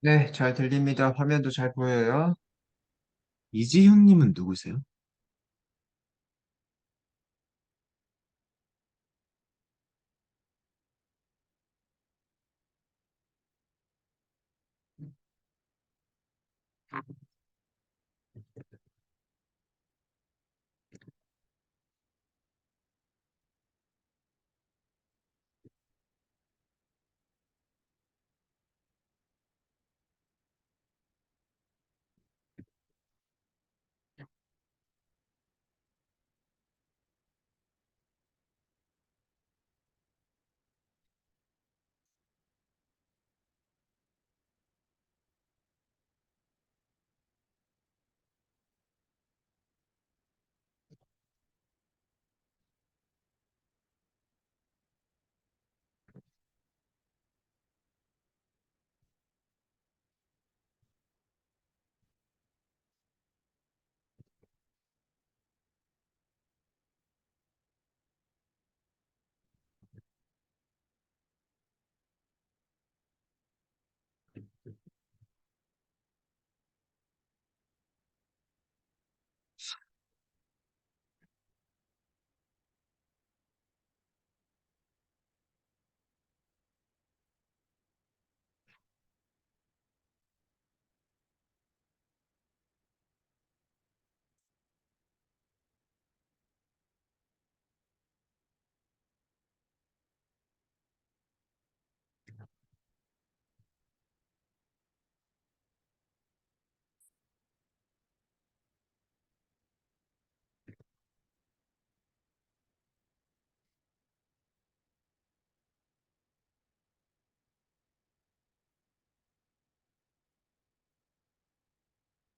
네, 잘 들립니다. 화면도 잘 보여요. 이지훈님은 누구세요?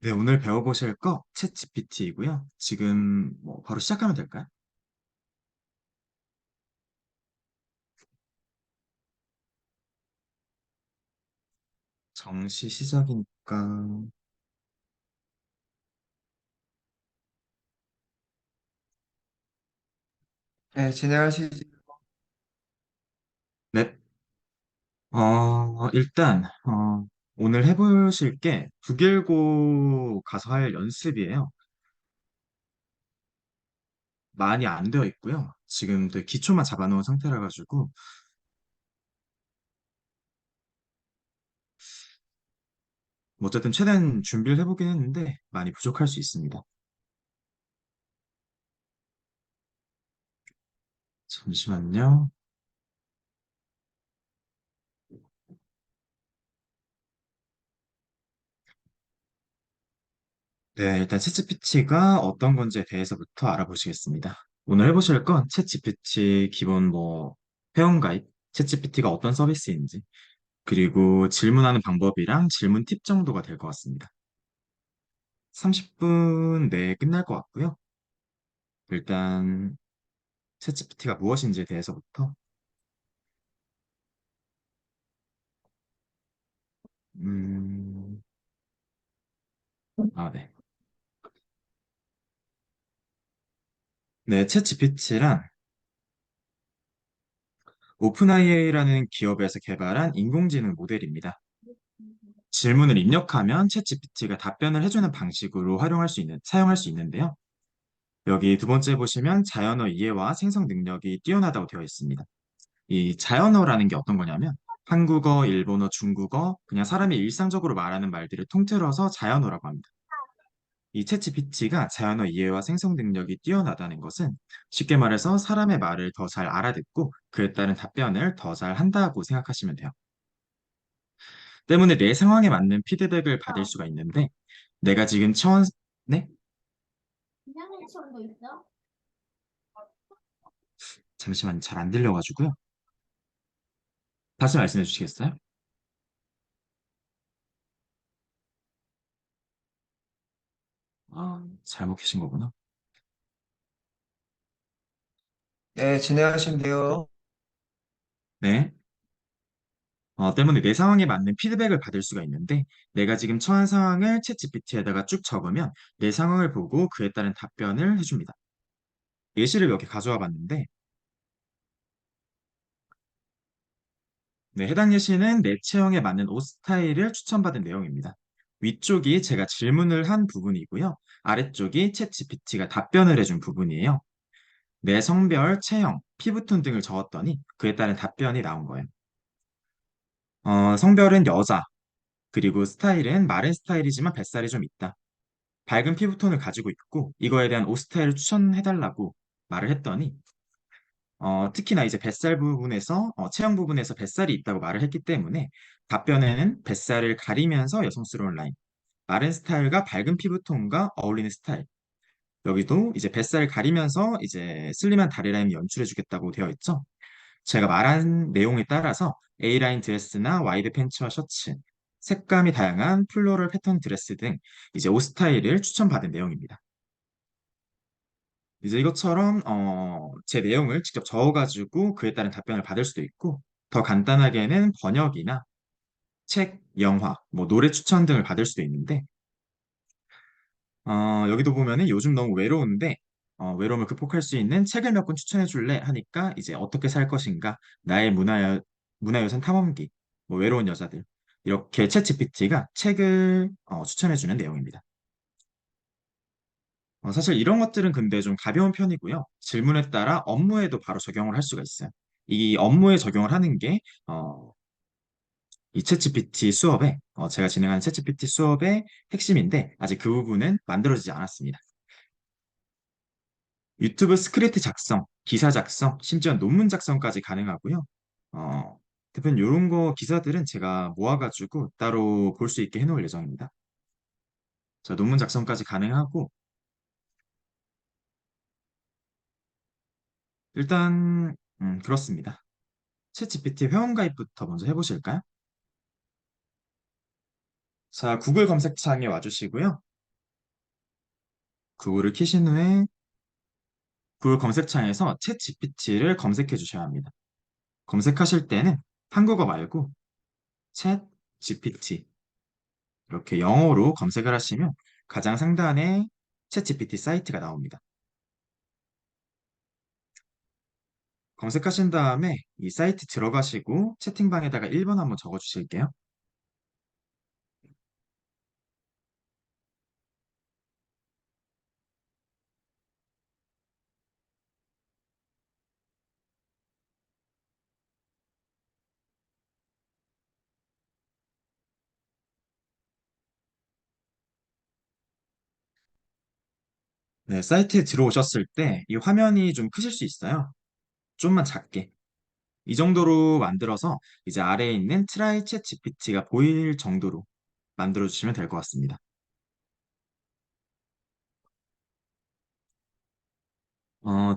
네, 오늘 배워보실 거 챗GPT이고요. 지금 바로 시작하면 될까요? 정시 시작이니까. 네, 진행하시죠. 네, 일단 오늘 해보실 게 북일고 가서 할 연습이에요. 많이 안 되어 있고요. 지금 되게 기초만 잡아놓은 상태라 가지고 뭐 어쨌든 최대한 준비를 해보긴 했는데 많이 부족할 수 있습니다. 잠시만요. 네, 일단 챗GPT가 어떤 건지에 대해서부터 알아보시겠습니다. 오늘 해보실 건 챗GPT 기본 회원가입, 챗GPT가 어떤 서비스인지, 그리고 질문하는 방법이랑 질문 팁 정도가 될 것 같습니다. 30분 내에 끝날 것 같고요. 일단 챗GPT가 무엇인지에 대해서부터, 음, 네. 네, 챗GPT란 오픈AI라는 기업에서 개발한 인공지능 모델입니다. 질문을 입력하면 챗GPT가 답변을 해주는 방식으로 사용할 수 있는데요. 여기 두 번째 보시면 자연어 이해와 생성 능력이 뛰어나다고 되어 있습니다. 이 자연어라는 게 어떤 거냐면 한국어, 일본어, 중국어, 그냥 사람이 일상적으로 말하는 말들을 통틀어서 자연어라고 합니다. 이 챗GPT가 자연어 이해와 생성 능력이 뛰어나다는 것은 쉽게 말해서 사람의 말을 더 잘 알아듣고 그에 따른 답변을 더 잘 한다고 생각하시면 돼요. 때문에 내 상황에 맞는 피드백을 받을 수가 있는데 내가 지금 네? 잠시만 잘 안 들려가지고요. 다시 말씀해 주시겠어요? 잘못 계신 거구나. 네, 진행하시면 돼요. 네. 때문에 내 상황에 맞는 피드백을 받을 수가 있는데 내가 지금 처한 상황을 챗GPT에다가 쭉 적으면 내 상황을 보고 그에 따른 답변을 해줍니다. 예시를 몇 개 가져와 봤는데 네, 해당 예시는 내 체형에 맞는 옷 스타일을 추천받은 내용입니다. 위쪽이 제가 질문을 한 부분이고요. 아래쪽이 챗GPT가 답변을 해준 부분이에요. 내 성별, 체형, 피부톤 등을 적었더니 그에 따른 답변이 나온 거예요. 성별은 여자, 그리고 스타일은 마른 스타일이지만 뱃살이 좀 있다. 밝은 피부톤을 가지고 있고 이거에 대한 옷 스타일을 추천해달라고 말을 했더니 특히나 이제 뱃살 부분에서 체형 부분에서 뱃살이 있다고 말을 했기 때문에 답변에는 뱃살을 가리면서 여성스러운 라인, 마른 스타일과 밝은 피부톤과 어울리는 스타일. 여기도 이제 뱃살을 가리면서 이제 슬림한 다리 라인 연출해 주겠다고 되어 있죠. 제가 말한 내용에 따라서 A라인 드레스나 와이드 팬츠와 셔츠, 색감이 다양한 플로럴 패턴 드레스 등 이제 옷 스타일을 추천받은 내용입니다. 이제 이것처럼 제 내용을 직접 적어가지고 그에 따른 답변을 받을 수도 있고 더 간단하게는 번역이나 책, 영화, 뭐 노래 추천 등을 받을 수도 있는데 여기도 보면은 요즘 너무 외로운데 외로움을 극복할 수 있는 책을 몇 권 추천해 줄래 하니까 이제 어떻게 살 것인가 나의 문화유산 탐험기 뭐 외로운 여자들 이렇게 챗GPT가 책을 추천해 주는 내용입니다. 사실 이런 것들은 근데 좀 가벼운 편이고요. 질문에 따라 업무에도 바로 적용을 할 수가 있어요. 이 업무에 적용을 하는 게, 이 챗GPT 수업에, 제가 진행하는 챗GPT 수업의 핵심인데, 아직 그 부분은 만들어지지 않았습니다. 유튜브 스크립트 작성, 기사 작성, 심지어 논문 작성까지 가능하고요. 어, 대표님, 이런 거 기사들은 제가 모아가지고 따로 볼 수 있게 해놓을 예정입니다. 자, 논문 작성까지 가능하고, 일단, 그렇습니다. 챗GPT 회원가입부터 먼저 해보실까요? 자, 구글 검색창에 와주시고요. 구글을 키신 후에 구글 검색창에서 챗GPT를 검색해 주셔야 합니다. 검색하실 때는 한국어 말고 챗GPT 이렇게 영어로 검색을 하시면 가장 상단에 챗GPT 사이트가 나옵니다. 검색하신 다음에 이 사이트 들어가시고 채팅방에다가 1번 한번 적어 주실게요. 네, 사이트에 들어오셨을 때 이 화면이 좀 크실 수 있어요. 좀만 작게. 이 정도로 만들어서 이제 아래에 있는 트라이 챗 GPT가 보일 정도로 만들어 주시면 될 것 같습니다.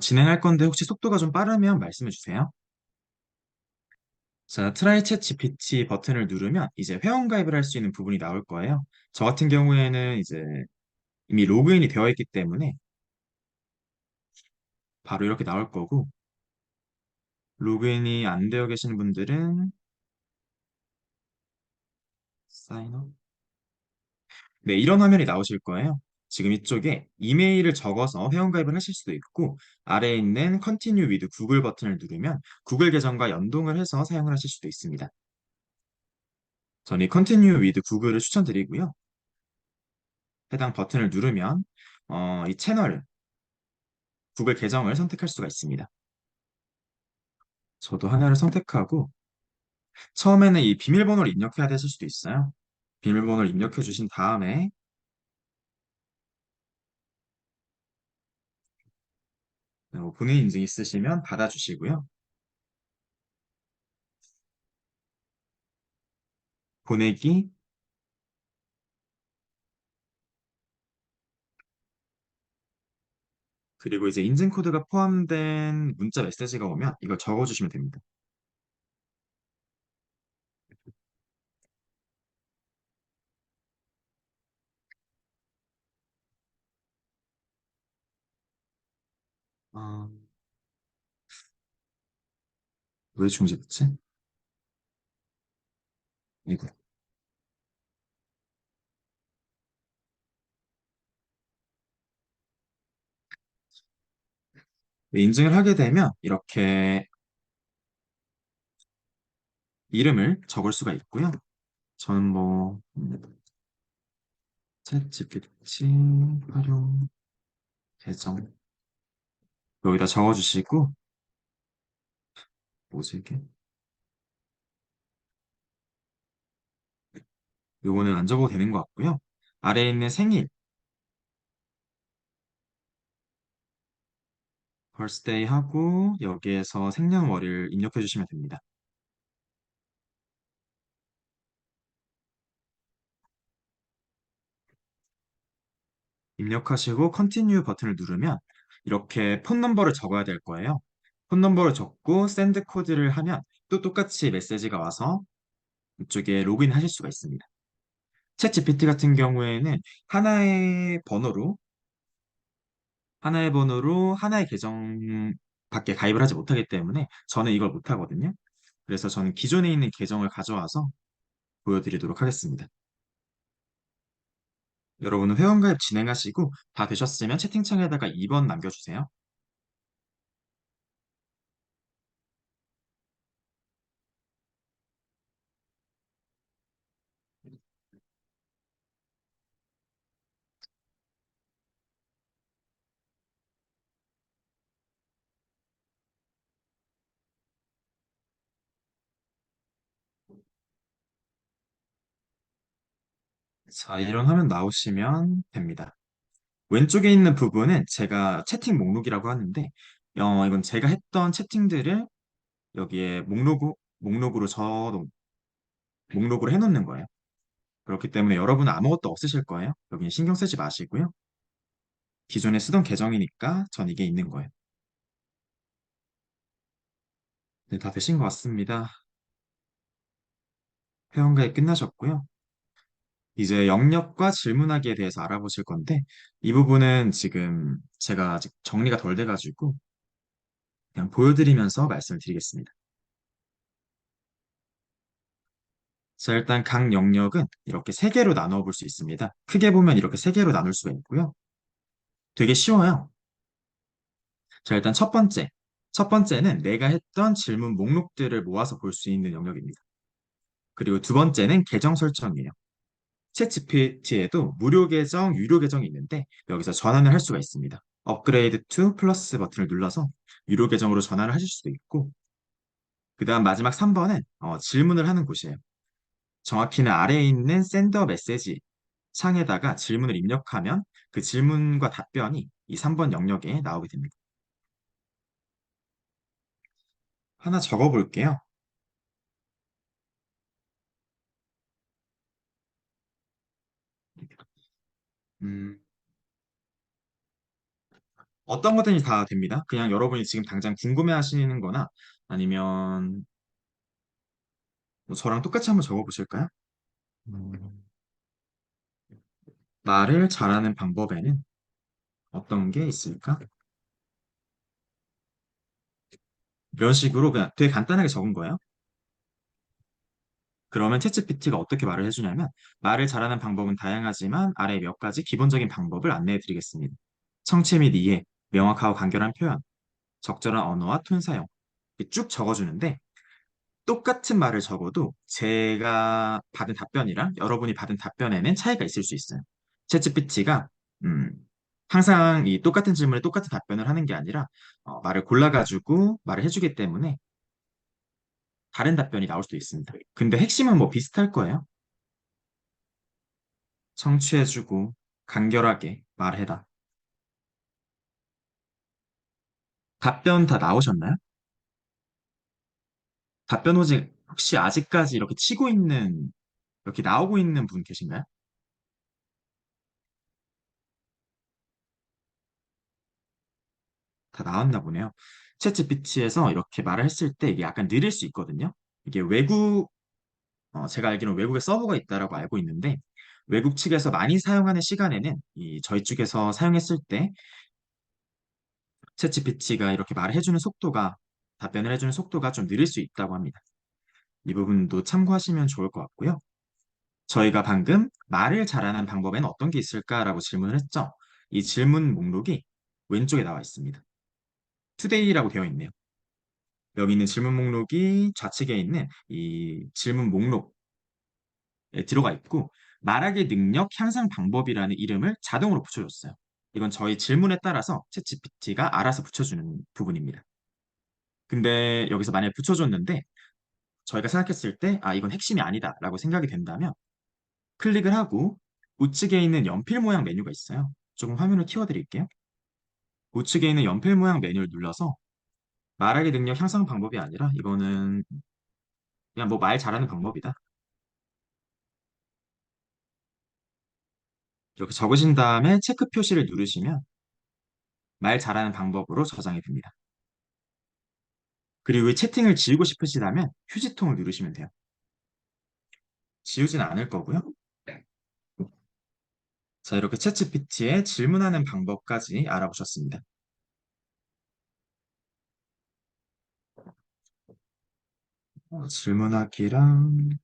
진행할 건데 혹시 속도가 좀 빠르면 말씀해 주세요. 자, 트라이 챗 GPT 버튼을 누르면 이제 회원 가입을 할 수 있는 부분이 나올 거예요. 저 같은 경우에는 이제 이미 로그인이 되어 있기 때문에 바로 이렇게 나올 거고, 로그인이 안 되어 계신 분들은 사인업. 네, 이런 화면이 나오실 거예요. 지금 이쪽에 이메일을 적어서 회원가입을 하실 수도 있고, 아래에 있는 Continue with Google 버튼을 누르면 구글 계정과 연동을 해서 사용을 하실 수도 있습니다. 저는 이 Continue with Google을 추천드리고요. 해당 버튼을 누르면 이 채널, 구글 계정을 선택할 수가 있습니다. 저도 하나를 선택하고, 처음에는 이 비밀번호를 입력해야 되실 수도 있어요. 비밀번호를 입력해 주신 다음에 본인 인증 있으시면 받아주시고요. 보내기, 그리고 이제 인증 코드가 포함된 문자 메시지가 오면 이걸 적어주시면 됩니다. 아, 왜 중지됐지? 이거. 네, 인증을 하게 되면 이렇게 이름을 적을 수가 있고요. 저는 챗 GPT 활용 계정 여기다 적어주시고, 뭐지 이게? 요거는 안 적어도 되는 것 같고요. 아래에 있는 생일, birthday 하고 여기에서 생년월일 입력해 주시면 됩니다. 입력하시고 continue 버튼을 누르면 이렇게 폰 넘버를 적어야 될 거예요. 폰 넘버를 적고 send 코드를 하면 또 똑같이 메시지가 와서 이쪽에 로그인 하실 수가 있습니다. 챗 GPT 같은 경우에는 하나의 번호로 하나의 계정밖에 가입을 하지 못하기 때문에 저는 이걸 못하거든요. 그래서 저는 기존에 있는 계정을 가져와서 보여드리도록 하겠습니다. 여러분은 회원가입 진행하시고 다 되셨으면 채팅창에다가 2번 남겨주세요. 자, 이런 화면 나오시면 됩니다. 왼쪽에 있는 부분은 제가 채팅 목록이라고 하는데, 이건 제가 했던 채팅들을 여기에 목록으로 해놓는 거예요. 그렇기 때문에 여러분은 아무것도 없으실 거예요. 여기는 신경 쓰지 마시고요. 기존에 쓰던 계정이니까 전 이게 있는 거예요. 네, 다 되신 것 같습니다. 회원가입 끝나셨고요. 이제 영역과 질문하기에 대해서 알아보실 건데, 이 부분은 지금 제가 아직 정리가 덜 돼가지고 그냥 보여드리면서 말씀을 드리겠습니다. 자, 일단 각 영역은 이렇게 세 개로 나눠 볼 수 있습니다. 크게 보면 이렇게 세 개로 나눌 수가 있고요. 되게 쉬워요. 자, 일단 첫 번째. 첫 번째는 내가 했던 질문 목록들을 모아서 볼 수 있는 영역입니다. 그리고 두 번째는 계정 설정이에요. 챗GPT에도 무료 계정, 유료 계정이 있는데 여기서 전환을 할 수가 있습니다. 업그레이드 투 플러스 버튼을 눌러서 유료 계정으로 전환을 하실 수도 있고, 그 다음 마지막 3번은 질문을 하는 곳이에요. 정확히는 아래에 있는 샌더 메시지 창에다가 질문을 입력하면 그 질문과 답변이 이 3번 영역에 나오게 됩니다. 하나 적어 볼게요. 음, 어떤 것든지 다 됩니다. 그냥 여러분이 지금 당장 궁금해 하시는 거나 아니면 뭐 저랑 똑같이 한번 적어 보실까요? 음, 말을 잘하는 방법에는 어떤 게 있을까? 이런 식으로 그냥 되게 간단하게 적은 거예요. 그러면 챗GPT가 어떻게 말을 해주냐면 말을 잘하는 방법은 다양하지만 아래 몇 가지 기본적인 방법을 안내해 드리겠습니다. 성취 및 이해, 명확하고 간결한 표현, 적절한 언어와 톤 사용 이렇게 쭉 적어주는데 똑같은 말을 적어도 제가 받은 답변이랑 여러분이 받은 답변에는 차이가 있을 수 있어요. 챗GPT가 항상 이 똑같은 질문에 똑같은 답변을 하는 게 아니라 말을 골라가지고 말을 해주기 때문에 다른 답변이 나올 수도 있습니다. 근데 핵심은 뭐 비슷할 거예요. 청취해주고 간결하게 말해라. 답변 다 나오셨나요? 답변 혹시 아직까지 이렇게 치고 있는, 이렇게 나오고 있는 분 계신가요? 다 나왔나 보네요. 챗GPT에서 이렇게 말을 했을 때 이게 약간 느릴 수 있거든요. 이게 제가 알기로는 외국에 서버가 있다라고 알고 있는데, 외국 측에서 많이 사용하는 시간에는 저희 쪽에서 사용했을 때 챗GPT가 이렇게 답변을 해주는 속도가 좀 느릴 수 있다고 합니다. 이 부분도 참고하시면 좋을 것 같고요. 저희가 방금 말을 잘하는 방법에는 어떤 게 있을까라고 질문을 했죠. 이 질문 목록이 왼쪽에 나와 있습니다. today라고 되어 있네요. 여기 있는 질문 목록이 좌측에 있는 이 질문 목록에 들어가 있고 말하기 능력 향상 방법이라는 이름을 자동으로 붙여줬어요. 이건 저희 질문에 따라서 챗GPT가 알아서 붙여주는 부분입니다. 근데 여기서 만약에 붙여줬는데 저희가 생각했을 때 아, 이건 핵심이 아니다라고 생각이 된다면 클릭을 하고 우측에 있는 연필 모양 메뉴가 있어요. 조금 화면을 띄워드릴게요. 우측에 있는 연필 모양 메뉴를 눌러서 말하기 능력 향상 방법이 아니라 이거는 그냥 뭐 말 잘하는 방법이다. 이렇게 적으신 다음에 체크 표시를 누르시면 말 잘하는 방법으로 저장이 됩니다. 그리고 이 채팅을 지우고 싶으시다면 휴지통을 누르시면 돼요. 지우진 않을 거고요. 자, 이렇게 챗GPT에 질문하는 방법까지 알아보셨습니다. 질문하기랑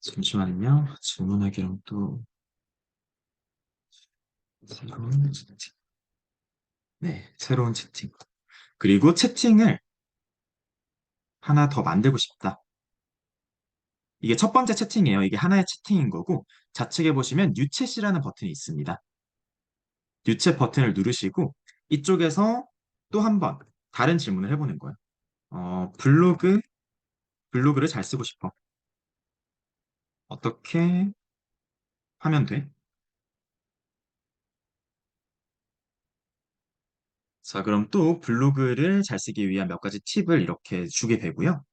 잠시만요. 질문하기랑 또 새로운 채팅. 네, 새로운 채팅. 그리고 채팅을 하나 더 만들고 싶다. 이게 첫 번째 채팅이에요. 이게 하나의 채팅인 거고 좌측에 보시면 뉴챗이라는 버튼이 있습니다. 뉴챗 버튼을 누르시고 이쪽에서 또 한 번 다른 질문을 해보는 거예요. 블로그를 잘 쓰고 싶어. 어떻게 하면 돼? 자, 그럼 또 블로그를 잘 쓰기 위한 몇 가지 팁을 이렇게 주게 되고요.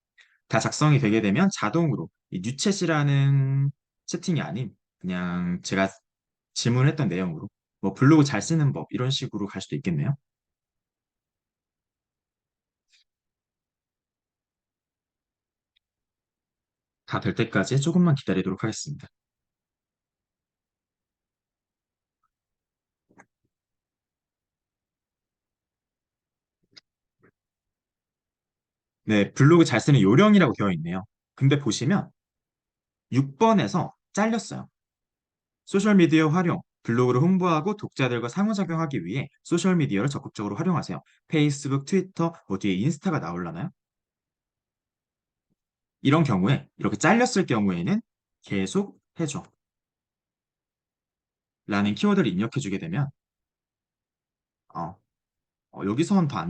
다 작성이 되게 되면 자동으로 이 뉴챗이라는 채팅이 아닌 그냥 제가 질문했던 내용으로 뭐 블로그 잘 쓰는 법 이런 식으로 갈 수도 있겠네요. 다 될 때까지 조금만 기다리도록 하겠습니다. 네, 블로그 잘 쓰는 요령이라고 되어 있네요. 근데 보시면 6번에서 잘렸어요. 소셜미디어 활용, 블로그를 홍보하고 독자들과 상호작용하기 위해 소셜미디어를 적극적으로 활용하세요. 페이스북, 트위터, 뭐 뒤에 인스타가 나올라나요? 이런 경우에 이렇게 잘렸을 경우에는 계속 해줘 라는 키워드를 입력해 주게 되면 어, 여기서는 더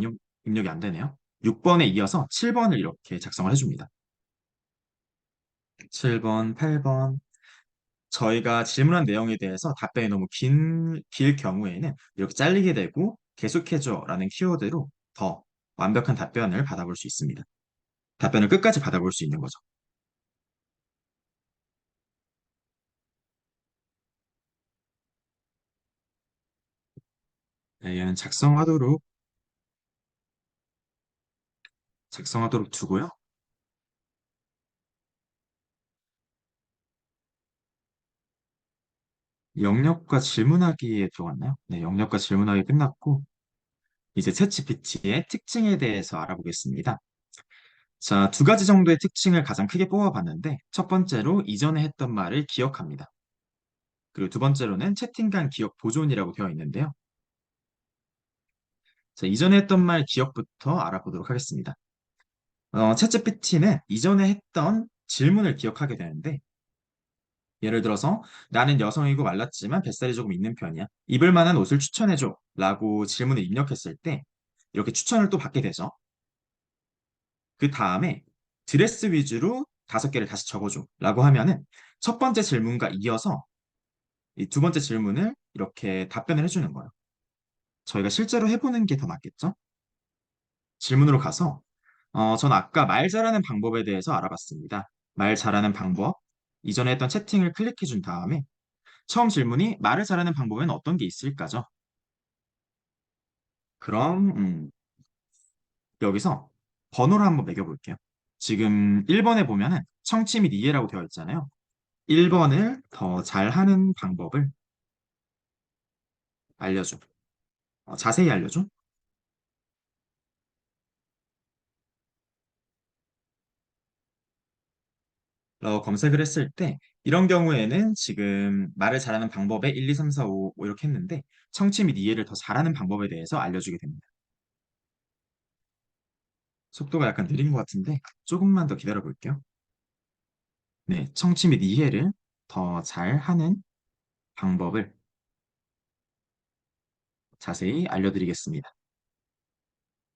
입력이 안 되네요. 6번에 이어서 7번을 이렇게 작성을 해줍니다. 7번, 8번. 저희가 질문한 내용에 대해서 답변이 너무 길 경우에는 이렇게 잘리게 되고 계속해줘라는 키워드로 더 완벽한 답변을 받아볼 수 있습니다. 답변을 끝까지 받아볼 수 있는 거죠. 네, 얘는 작성하도록 두고요. 영역과 질문하기에 들어갔나요? 네, 영역과 질문하기 끝났고 이제 챗GPT의 특징에 대해서 알아보겠습니다. 자, 두 가지 정도의 특징을 가장 크게 뽑아봤는데 첫 번째로 이전에 했던 말을 기억합니다. 그리고 두 번째로는 채팅간 기억 보존이라고 되어 있는데요. 자, 이전에 했던 말 기억부터 알아보도록 하겠습니다. 챗GPT는 이전에 했던 질문을 기억하게 되는데 예를 들어서 나는 여성이고 말랐지만 뱃살이 조금 있는 편이야. 입을 만한 옷을 추천해줘 라고 질문을 입력했을 때 이렇게 추천을 또 받게 되죠. 그 다음에 드레스 위주로 5개를 다시 적어줘 라고 하면은 첫 번째 질문과 이어서 이 두 번째 질문을 이렇게 답변을 해주는 거예요. 저희가 실제로 해보는 게 더 낫겠죠? 질문으로 가서 전 아까 말 잘하는 방법에 대해서 알아봤습니다. 말 잘하는 방법, 이전에 했던 채팅을 클릭해 준 다음에 처음 질문이 말을 잘하는 방법에는 어떤 게 있을까죠? 그럼 여기서 번호를 한번 매겨볼게요. 지금 1번에 보면은 청취 및 이해라고 되어 있잖아요. 1번을 더 잘하는 방법을 알려줘. 자세히 알려줘. 라고 검색을 했을 때 이런 경우에는 지금 말을 잘하는 방법에 1, 2, 3, 4, 5 이렇게 했는데 청취 및 이해를 더 잘하는 방법에 대해서 알려주게 됩니다. 속도가 약간 느린 것 같은데 조금만 더 기다려 볼게요. 네, 청취 및 이해를 더 잘하는 방법을 자세히 알려드리겠습니다.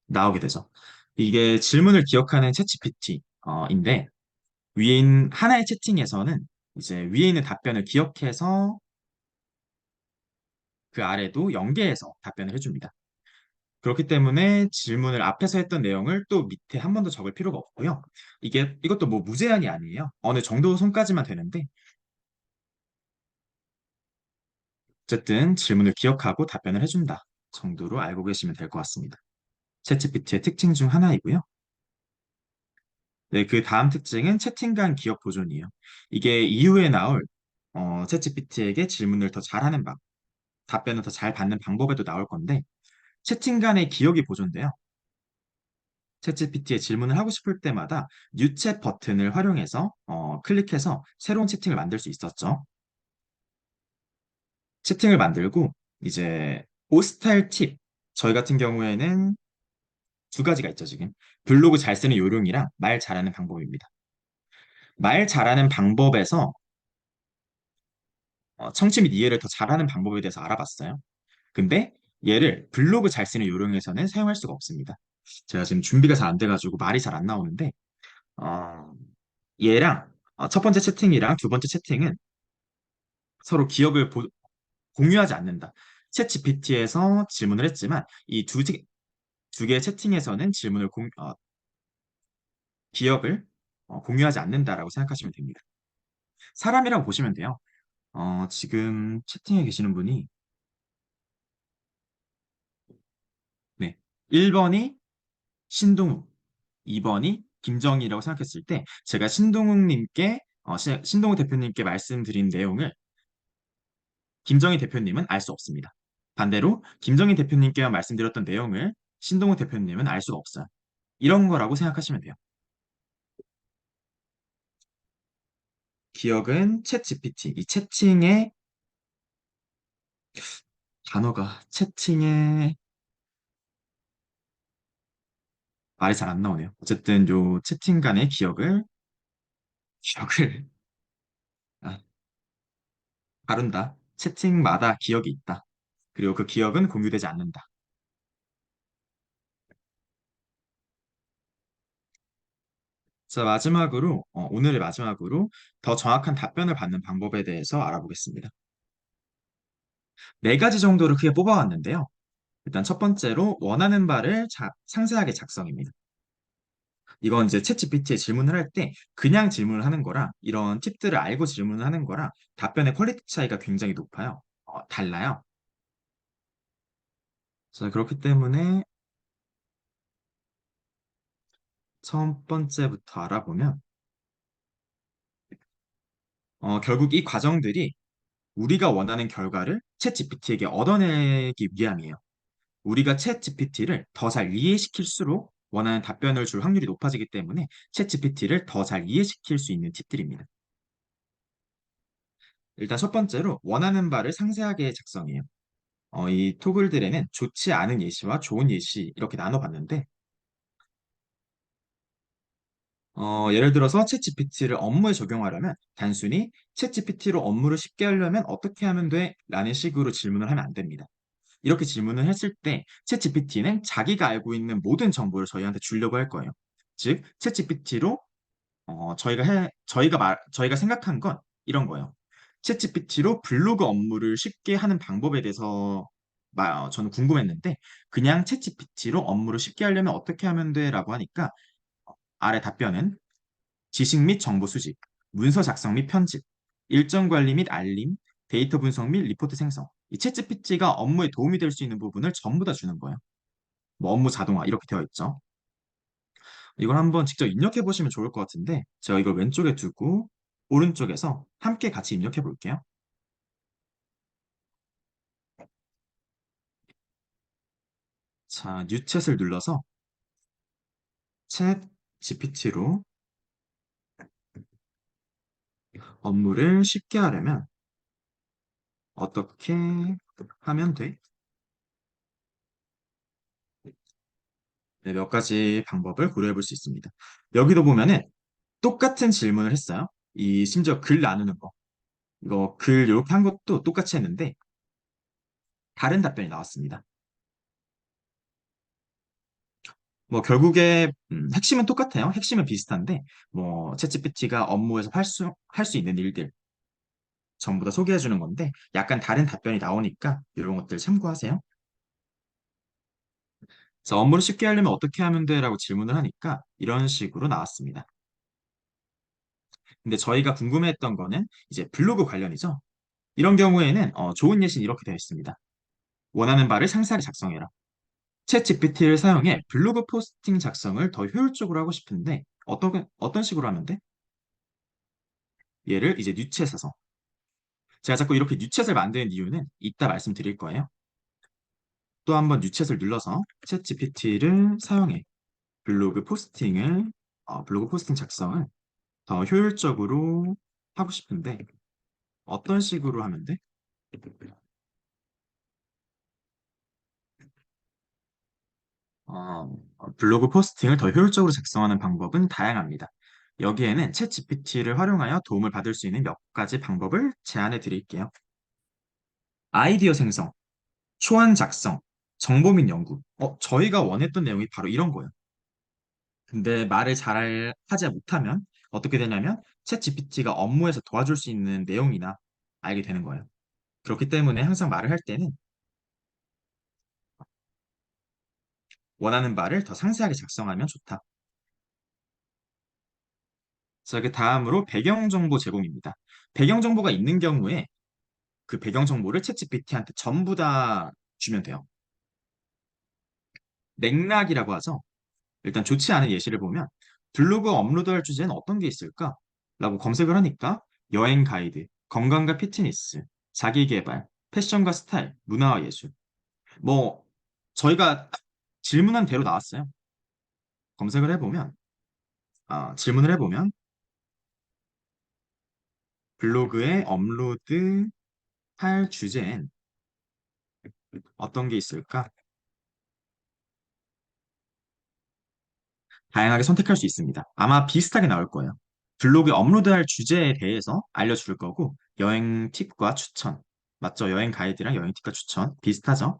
나오게 되죠. 이게 질문을 기억하는 챗GPT인데 위에 있는 하나의 채팅에서는 이제 위에 있는 답변을 기억해서 그 아래도 연계해서 답변을 해줍니다. 그렇기 때문에 질문을 앞에서 했던 내용을 또 밑에 한 번 더 적을 필요가 없고요. 이것도 뭐 무제한이 아니에요. 어느 정도 선까지만 되는데 어쨌든 질문을 기억하고 답변을 해준다 정도로 알고 계시면 될 것 같습니다. 챗GPT의 특징 중 하나이고요. 네, 그 다음 특징은 채팅 간 기억 보존이에요. 이게 이후에 나올 챗GPT에게 질문을 더 잘하는 답변을 더 잘 받는 방법에도 나올 건데 채팅 간의 기억이 보존돼요. 챗GPT에 질문을 하고 싶을 때마다 뉴챗 버튼을 활용해서 클릭해서 새로운 채팅을 만들 수 있었죠. 채팅을 만들고 이제 오스타일 팁. 저희 같은 경우에는 두 가지가 있죠, 지금. 블로그 잘 쓰는 요령이랑 말 잘하는 방법입니다. 말 잘하는 방법에서 청취 및 이해를 더 잘하는 방법에 대해서 알아봤어요. 근데 얘를 블로그 잘 쓰는 요령에서는 사용할 수가 없습니다. 제가 지금 준비가 잘 안 돼가지고 말이 잘 안 나오는데 어, 얘랑 첫 번째 채팅이랑 두 번째 채팅은 서로 기억을 공유하지 않는다. 챗 GPT에서 질문을 했지만 이 두 개의 채팅에서는 기억을 공유하지 않는다라고 생각하시면 됩니다. 사람이라고 보시면 돼요. 지금 채팅에 계시는 분이 네, 1번이 신동욱, 2번이 김정희라고 생각했을 때 제가 신동욱 대표님께 말씀드린 내용을 김정희 대표님은 알 수 없습니다. 반대로 김정희 대표님께만 말씀드렸던 내용을 신동욱 대표님은 알 수가 없어요. 이런 거라고 생각하시면 돼요. 기억은 챗 GPT, 이 채팅에 말이 잘 안 나오네요. 어쨌든 요 채팅 간의 기억을 아, 다룬다. 채팅마다 기억이 있다. 그리고 그 기억은 공유되지 않는다. 자, 오늘의 마지막으로 더 정확한 답변을 받는 방법에 대해서 알아보겠습니다. 네 가지 정도를 크게 뽑아왔는데요. 일단 첫 번째로 원하는 바를 상세하게 작성입니다. 이건 이제 챗GPT에 질문을 할 때 그냥 질문을 하는 거랑 이런 팁들을 알고 질문을 하는 거랑 답변의 퀄리티 차이가 굉장히 높아요. 달라요. 자, 그렇기 때문에 첫 번째부터 알아보면 결국 이 과정들이 우리가 원하는 결과를 챗GPT에게 얻어내기 위함이에요. 우리가 챗GPT를 더 잘 이해시킬수록 원하는 답변을 줄 확률이 높아지기 때문에 챗GPT를 더 잘 이해시킬 수 있는 팁들입니다. 일단 첫 번째로 원하는 바를 상세하게 작성해요. 이 토글들에는 좋지 않은 예시와 좋은 예시 이렇게 나눠봤는데 예를 들어서 챗GPT를 업무에 적용하려면 단순히 챗GPT로 업무를 쉽게 하려면 어떻게 하면 돼? 라는 식으로 질문을 하면 안 됩니다. 이렇게 질문을 했을 때 챗GPT는 자기가 알고 있는 모든 정보를 저희한테 주려고 할 거예요. 즉, 챗GPT로 저희가 생각한 건 이런 거예요. 챗GPT로 블로그 업무를 쉽게 하는 방법에 대해서 저는 궁금했는데 그냥 챗GPT로 업무를 쉽게 하려면 어떻게 하면 돼? 라고 하니까 아래 답변은 지식 및 정보 수집, 문서 작성 및 편집, 일정 관리 및 알림, 데이터 분석 및 리포트 생성. 이 챗GPT가 업무에 도움이 될 수 있는 부분을 전부 다 주는 거예요. 뭐 업무 자동화 이렇게 되어 있죠. 이걸 한번 직접 입력해 보시면 좋을 것 같은데 제가 이걸 왼쪽에 두고 오른쪽에서 함께 같이 입력해 볼게요. 자, 뉴챗을 눌러서 챗 GPT로 업무를 쉽게 하려면 어떻게 하면 돼? 네, 몇 가지 방법을 고려해 볼 수 있습니다. 여기도 보면은 똑같은 질문을 했어요. 이 심지어 글 나누는 거. 이거 글 이렇게 한 것도 똑같이 했는데 다른 답변이 나왔습니다. 뭐 결국에 핵심은 똑같아요. 핵심은 비슷한데 뭐 챗GPT가 업무에서 할 수 있는 일들 전부 다 소개해 주는 건데 약간 다른 답변이 나오니까 이런 것들 참고하세요. 그래서 업무를 쉽게 하려면 어떻게 하면 돼? 라고 질문을 하니까 이런 식으로 나왔습니다. 근데 저희가 궁금해했던 거는 이제 블로그 관련이죠. 이런 경우에는 좋은 예시는 이렇게 되어 있습니다. 원하는 바를 상세하게 작성해라. 챗 GPT를 사용해 블로그 포스팅 작성을 더 효율적으로 하고 싶은데 어떤 식으로 하면 돼? 얘를 이제 뉴챗에서 제가 자꾸 이렇게 뉴챗을 만드는 이유는 이따 말씀드릴 거예요. 또 한번 뉴챗을 눌러서 챗 GPT를 사용해 블로그 포스팅 작성을 더 효율적으로 하고 싶은데 어떤 식으로 하면 돼? 블로그 포스팅을 더 효율적으로 작성하는 방법은 다양합니다. 여기에는 챗 GPT를 활용하여 도움을 받을 수 있는 몇 가지 방법을 제안해 드릴게요. 아이디어 생성, 초안 작성, 정보 및 연구. 저희가 원했던 내용이 바로 이런 거예요. 근데 말을 잘 하지 못하면 어떻게 되냐면 챗 GPT가 업무에서 도와줄 수 있는 내용이나 알게 되는 거예요. 그렇기 때문에 항상 말을 할 때는 원하는 바를 더 상세하게 작성하면 좋다. 자, 그 다음으로 배경 정보 제공입니다. 배경 정보가 있는 경우에 그 배경 정보를 챗GPT한테 전부 다 주면 돼요. 맥락이라고 하죠. 일단 좋지 않은 예시를 보면 블로그 업로드할 주제는 어떤 게 있을까? 라고 검색을 하니까 여행 가이드, 건강과 피트니스, 자기계발, 패션과 스타일, 문화와 예술. 뭐 저희가 질문한 대로 나왔어요. 검색을 해보면 질문을 해보면 블로그에 업로드할 주제엔 어떤 게 있을까? 다양하게 선택할 수 있습니다. 아마 비슷하게 나올 거예요. 블로그에 업로드할 주제에 대해서 알려줄 거고, 여행 팁과 추천. 맞죠? 여행 가이드랑 여행 팁과 추천. 비슷하죠?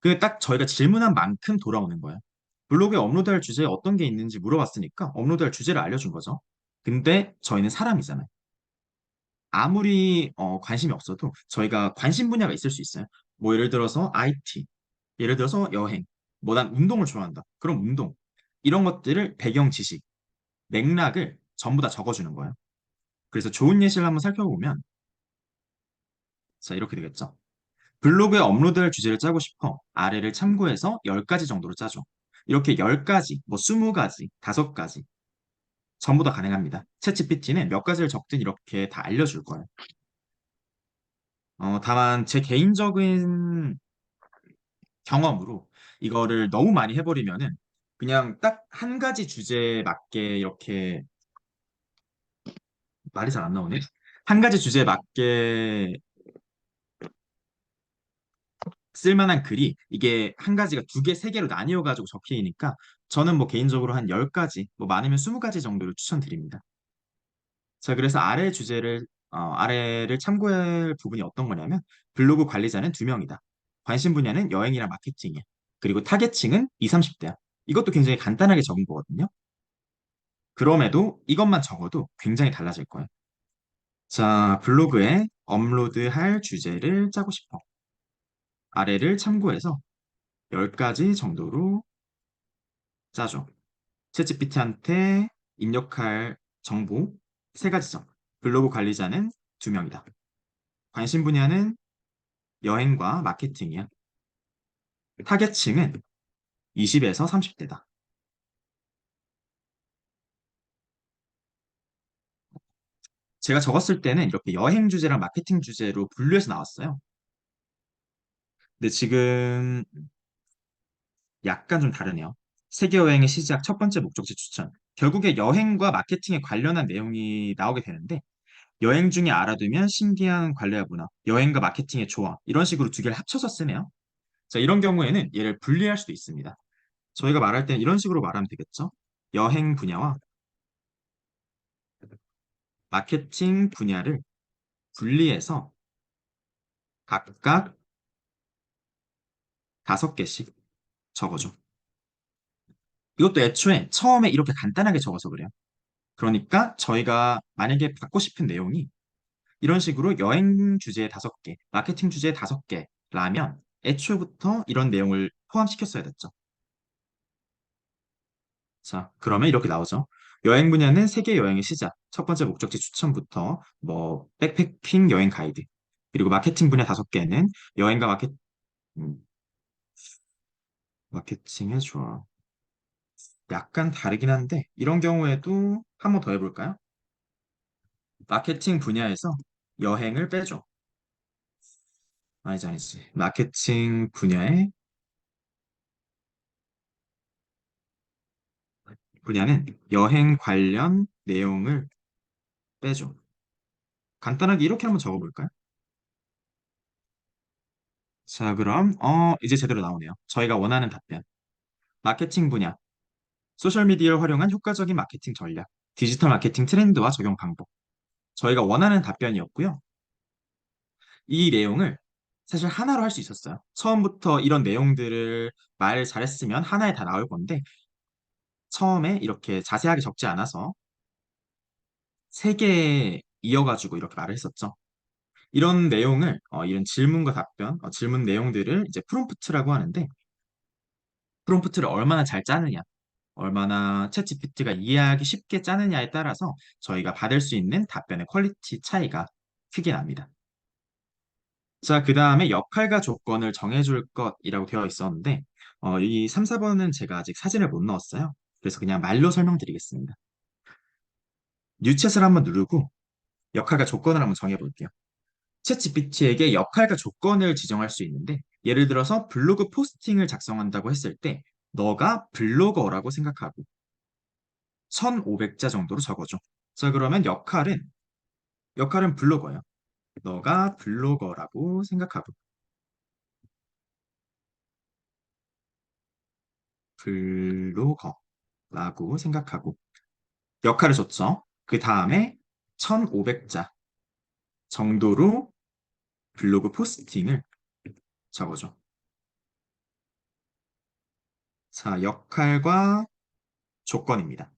그 딱 저희가 질문한 만큼 돌아오는 거예요. 블로그에 업로드할 주제에 어떤 게 있는지 물어봤으니까 업로드할 주제를 알려준 거죠. 근데 저희는 사람이잖아요. 아무리 관심이 없어도 저희가 관심 분야가 있을 수 있어요. 뭐 예를 들어서 IT, 예를 들어서 여행, 뭐 난 운동을 좋아한다. 그럼 운동. 이런 것들을 배경 지식, 맥락을 전부 다 적어주는 거예요. 그래서 좋은 예시를 한번 살펴보면, 자, 이렇게 되겠죠. 블로그에 업로드할 주제를 짜고 싶어. 아래를 참고해서 10가지 정도로 짜줘. 이렇게 10가지, 뭐 20가지, 5가지, 전부 다 가능합니다. 챗GPT는 몇 가지를 적든 이렇게 다 알려줄 거예요. 다만 제 개인적인 경험으로 이거를 너무 많이 해버리면은 그냥 딱 한 가지 주제에 맞게 이렇게 말이 잘 안 나오네. 한 가지 주제에 맞게 쓸만한 글이 이게 한 가지가 두 개, 세 개로 나뉘어 가지고 적히니까 저는 뭐 개인적으로 한 10가지, 뭐 많으면 20가지 정도를 추천드립니다. 자, 그래서 아래를 참고할 부분이 어떤 거냐면 블로그 관리자는 2명이다. 관심 분야는 여행이랑 마케팅이야. 그리고 타겟층은 20, 30대야. 이것도 굉장히 간단하게 적은 거거든요. 그럼에도 이것만 적어도 굉장히 달라질 거예요. 자, 블로그에 업로드할 주제를 짜고 싶어. 아래를 참고해서 10가지 정도로 짜죠. 챗GPT한테 입력할 정보 3가지죠. 블로그 관리자는 2명이다. 관심 분야는 여행과 마케팅이야. 타겟층은 20에서 30대다. 제가 적었을 때는 이렇게 여행 주제랑 마케팅 주제로 분류해서 나왔어요. 근데 지금 약간 좀 다르네요. 세계 여행의 시작, 첫 번째 목적지 추천. 결국에 여행과 마케팅에 관련한 내용이 나오게 되는데, 여행 중에 알아두면 신기한 관례와 문화, 여행과 마케팅의 조화, 이런 식으로 두 개를 합쳐서 쓰네요. 자, 이런 경우에는 얘를 분리할 수도 있습니다. 저희가 말할 때는 이런 식으로 말하면 되겠죠. 여행 분야와 마케팅 분야를 분리해서 각각 5개씩 적어줘. 이것도 애초에 처음에 이렇게 간단하게 적어서 그래요. 그러니까 저희가 만약에 받고 싶은 내용이 이런 식으로 여행 주제에 5개, 마케팅 주제에 5개라면 애초부터 이런 내용을 포함시켰어야 됐죠. 자, 그러면 이렇게 나오죠. 여행 분야는 세계 여행의 시작, 첫 번째 목적지 추천부터 뭐 백패킹 여행 가이드, 그리고 마케팅 분야 5개는 여행과 음, 마케팅의 조화. 약간 다르긴 한데 이런 경우에도 한 번 더 해볼까요? 마케팅 분야에서 여행을 빼줘. 아니지, 아니지. 마케팅 분야는 여행 관련 내용을 빼줘. 간단하게 이렇게 한번 적어볼까요? 자, 그럼 이제 제대로 나오네요. 저희가 원하는 답변. 마케팅 분야, 소셜미디어를 활용한 효과적인 마케팅 전략, 디지털 마케팅 트렌드와 적용 방법. 저희가 원하는 답변이었고요. 이 내용을 사실 하나로 할 수 있었어요. 처음부터 이런 내용들을 말 잘했으면 하나에 다 나올 건데 처음에 이렇게 자세하게 적지 않아서 3개 이어가지고 이렇게 말을 했었죠. 이런 내용을 이런 질문과 답변, 질문 내용들을 이제 프롬프트라고 하는데 프롬프트를 얼마나 잘 짜느냐, 얼마나 챗GPT가 이해하기 쉽게 짜느냐에 따라서 저희가 받을 수 있는 답변의 퀄리티 차이가 크게 납니다. 자, 그 다음에 역할과 조건을 정해줄 것이라고 되어 있었는데 이 3, 4번은 제가 아직 사진을 못 넣었어요. 그래서 그냥 말로 설명드리겠습니다. 뉴챗을 한번 누르고 역할과 조건을 한번 정해볼게요. 챗GPT에게 역할과 조건을 지정할 수 있는데 예를 들어서 블로그 포스팅을 작성한다고 했을 때 너가 블로거라고 생각하고 1,500자 정도로 적어줘. 자, 그러면 역할은 블로거예요. 너가 블로거라고 생각하고 블로거라고 생각하고 역할을 줬죠. 그 다음에 1,500자 정도로 블로그 포스팅을 적어줘. 자, 역할과 조건입니다.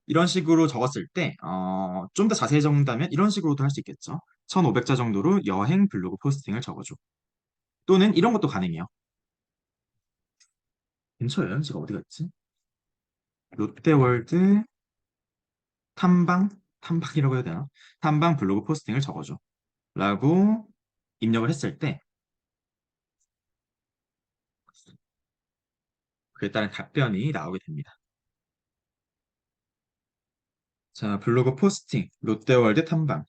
이런 식으로 적었을 때, 좀 더 자세히 적는다면 이런 식으로도 할 수 있겠죠. 1,500자 정도로 여행 블로그 포스팅을 적어줘. 또는 이런 것도 가능해요. 근처 여행지가 어디 갔지? 롯데월드 탐방? 탐방이라고 해야 되나? 탐방 블로그 포스팅을 적어줘. 라고 입력을 했을 때, 그에 따른 답변이 나오게 됩니다. 자, 블로그 포스팅, 롯데월드 탐방,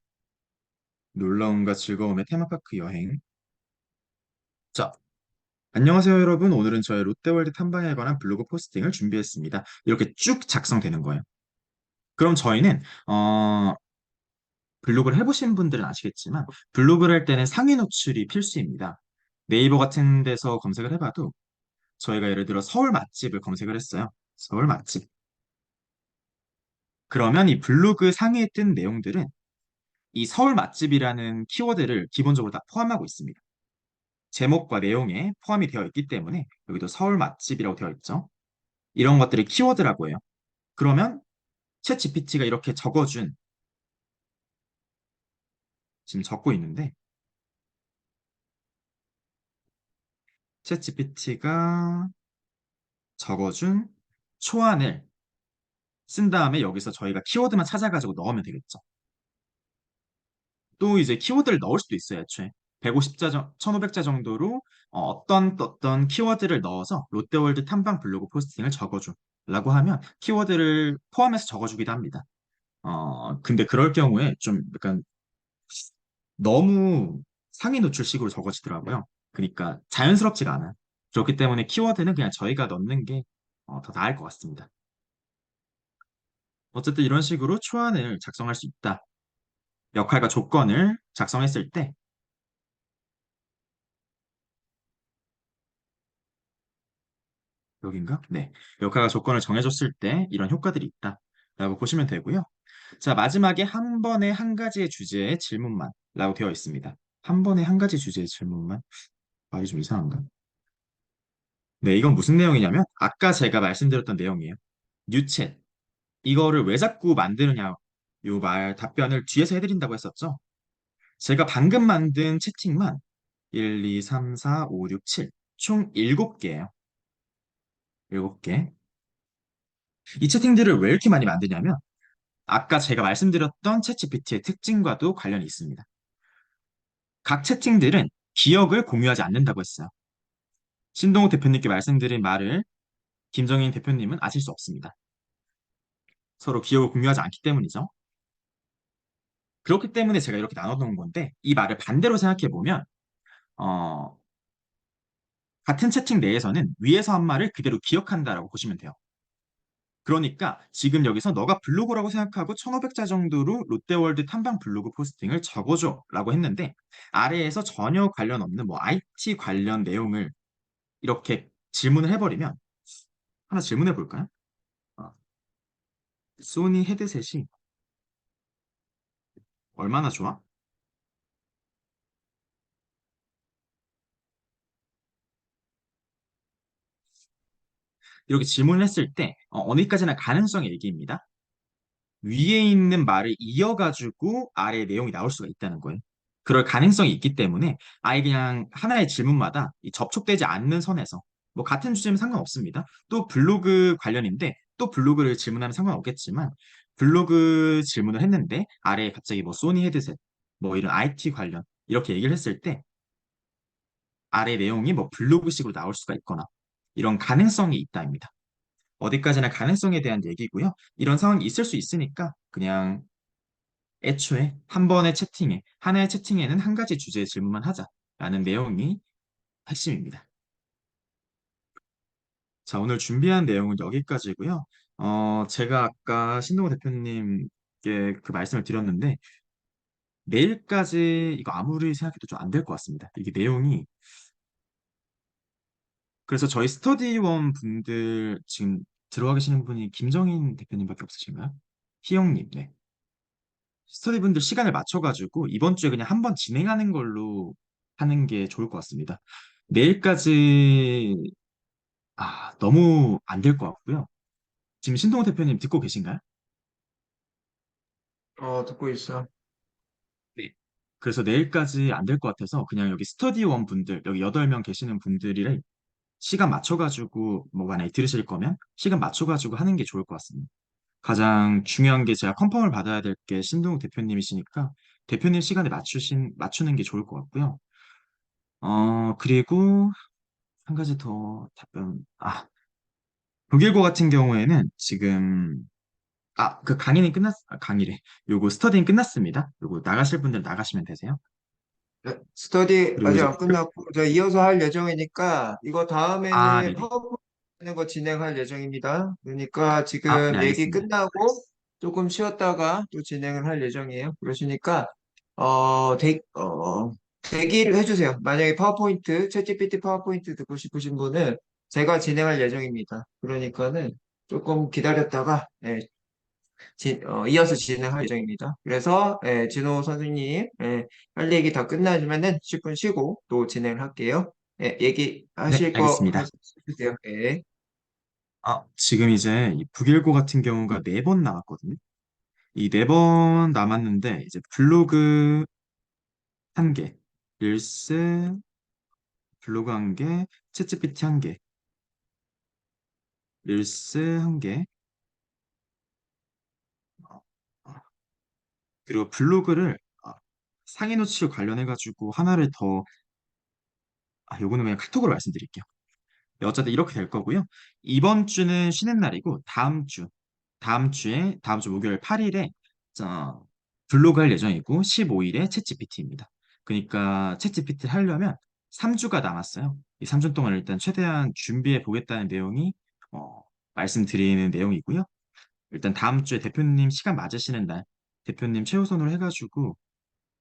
놀라움과 즐거움의 테마파크 여행. 자, 안녕하세요, 여러분. 오늘은 저의 롯데월드 탐방에 관한 블로그 포스팅을 준비했습니다. 이렇게 쭉 작성되는 거예요. 그럼 저희는 블로그를 해보신 분들은 아시겠지만 블로그를 할 때는 상위 노출이 필수입니다. 네이버 같은 데서 검색을 해봐도 저희가 예를 들어 서울 맛집을 검색을 했어요. 서울 맛집. 그러면 이 블로그 상위에 뜬 내용들은 이 서울 맛집이라는 키워드를 기본적으로 다 포함하고 있습니다. 제목과 내용에 포함이 되어 있기 때문에 여기도 서울 맛집이라고 되어 있죠. 이런 것들을 키워드라고 해요. 그러면 챗 GPT가 이렇게 적어준 지금 적고 있는데 챗 GPT가 적어준 초안을 쓴 다음에 여기서 저희가 키워드만 찾아가지고 넣으면 되겠죠. 또 이제 키워드를 넣을 수도 있어요, 애초에. 150자, 1,500자 정도로 어떤 키워드를 넣어서 롯데월드 탐방 블로그 포스팅을 적어줘. 라고 하면 키워드를 포함해서 적어주기도 합니다. 근데 그럴 경우에 좀 약간 너무 상위 노출식으로 적어지더라고요. 그러니까 자연스럽지가 않아요. 그렇기 때문에 키워드는 그냥 저희가 넣는 게 더 나을 것 같습니다. 어쨌든 이런 식으로 초안을 작성할 수 있다. 역할과 조건을 작성했을 때, 여긴가? 네. 역할과 조건을 정해줬을 때 이런 효과들이 있다. 라고 보시면 되고요. 자, 마지막에 한 번에 한 가지의 주제의 질문만 라고 되어 있습니다. 한 번에 한 가지 주제의 질문만? 말이 좀 이상한가? 네, 이건 무슨 내용이냐면, 아까 제가 말씀드렸던 내용이에요. 뉴챗. 이거를 왜 자꾸 만드느냐, 요 말 답변을 뒤에서 해드린다고 했었죠. 제가 방금 만든 채팅만 1, 2, 3, 4, 5, 6, 7. 총 7개예요. 7개. 이 채팅들을 왜 이렇게 많이 만드냐면, 아까 제가 말씀드렸던 챗GPT의 특징과도 관련이 있습니다. 각 채팅들은 기억을 공유하지 않는다고 했어요. 신동욱 대표님께 말씀드린 말을 김정인 대표님은 아실 수 없습니다. 서로 기억을 공유하지 않기 때문이죠. 그렇기 때문에 제가 이렇게 나눠놓은 건데, 이 말을 반대로 생각해 보면, 어, 같은 채팅 내에서는 위에서 한 말을 그대로 기억한다라고 보시면 돼요. 그러니까 지금 여기서 너가 블로거라고 생각하고 1500자 정도로 롯데월드 탐방 블로그 포스팅을 적어줘 라고 했는데 아래에서 전혀 관련 없는 뭐 IT 관련 내용을 이렇게 질문을 해버리면 하나 질문해 볼까요? 어, 소니 헤드셋이 얼마나 좋아? 이렇게 질문을 했을 때 어디까지나 가능성의 얘기입니다. 위에 있는 말을 이어가지고 아래 내용이 나올 수가 있다는 거예요. 그럴 가능성이 있기 때문에 아예 그냥 하나의 질문마다 이 접촉되지 않는 선에서 뭐 같은 주제면 상관없습니다. 또 블로그 관련인데 또 블로그를 질문하면 상관없겠지만 블로그 질문을 했는데 아래에 갑자기 뭐 소니 헤드셋 뭐 이런 IT 관련 이렇게 얘기를 했을 때 아래 내용이 뭐 블로그식으로 나올 수가 있거나 이런 가능성이 있다입니다. 어디까지나 가능성에 대한 얘기고요. 이런 상황이 있을 수 있으니까 그냥 애초에 한 번의 채팅에, 하나의 채팅에는 한 가지 주제의 질문만 하자라는 내용이 핵심입니다. 자, 오늘 준비한 내용은 여기까지고요. 제가 아까 신동호 대표님께 그 말씀을 드렸는데, 내일까지 이거 아무리 생각해도 좀 안 될 것 같습니다. 이게 내용이. 그래서 저희 스터디원 분들 지금 들어와 계시는 분이 김정인 대표님밖에 없으신가요? 희영님, 네. 스터디분들 시간을 맞춰가지고 이번 주에 그냥 한번 진행하는 걸로 하는 게 좋을 것 같습니다. 내일까지 너무 안 될 것 같고요. 지금 신동호 대표님 듣고 계신가요? 듣고 있어. 네. 그래서 내일까지 안 될 것 같아서 그냥 여기 스터디원 분들, 여기 8명 계시는 분들이랑 시간 맞춰가지고 뭐 만약에 들으실 거면 시간 맞춰가지고 하는 게 좋을 것 같습니다. 가장 중요한 게 제가 컨펌을 받아야 될 게 신동욱 대표님이시니까 대표님 시간에 맞추는 게 좋을 것 같고요. 그리고 한 가지 더 답변. 독일고 같은 경우에는 지금, 그 강의는 강의래. 요거 스터디는 끝났습니다. 요거 나가실 분들 나가시면 되세요. 네, 스터디 그리고 아직 이제, 안 끝났고, 저 이어서 할 예정이니까, 이거 다음에는 네네. 파워포인트 하는 거 진행할 예정입니다. 그러니까 네, 지금 얘기 알겠습니다. 끝나고 조금 쉬었다가 또 진행을 할 예정이에요. 그러시니까, 대기를 해주세요. 만약에 파워포인트, 챗GPT 파워포인트 듣고 싶으신 분은 제가 진행할 예정입니다. 그러니까는 조금 기다렸다가, 이어서 진행할 예정입니다. 그래서 진호 선생님 할 얘기 다 끝나시면은 10분 쉬고 또 진행을 할게요. 네, 얘기하실 거 알겠습니다. 하시세요. 예. 지금 이제 이 북일고 같은 경우가 4번 남았거든요. 이 4번 남았는데, 이제 블로그 1개, 릴스, 블로그 1개, 챗GPT 1개, 릴스 1개, 어, 어, 그리고 블로그를 상위 노출 관련해가지고 하나를 더, 요거는 그냥 카톡으로 말씀드릴게요. 네, 어쨌든 이렇게 될 거고요. 이번 주는 쉬는 날이고, 다음 주 목요일 8일에, 블로그 할 예정이고, 15일에 챗GPT입니다. 그러니까 챗GPT를 하려면 3주가 남았어요. 이 3주 동안 일단 최대한 준비해 보겠다는 내용이 어, 말씀드리는 내용이고요. 일단 다음 주에 대표님 시간 맞으시는 날 대표님 최우선으로 해가지고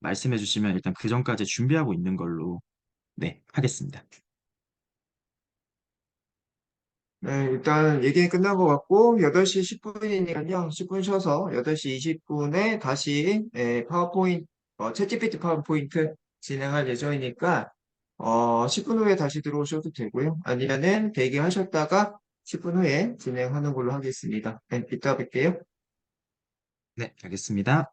말씀해 주시면 일단 그 전까지 준비하고 있는 걸로 네, 하겠습니다. 네, 일단 얘기는 끝난 것 같고, 8시 10분이니까요. 10분 쉬어서 8시 20분에 다시 파워포인트, 챗GPT 파워포인트 진행할 예정이니까, 10분 후에 다시 들어오셔도 되고요. 아니면은 대기하셨다가 10분 후에 진행하는 걸로 하겠습니다. 네, 이따 뵐게요. 네, 알겠습니다.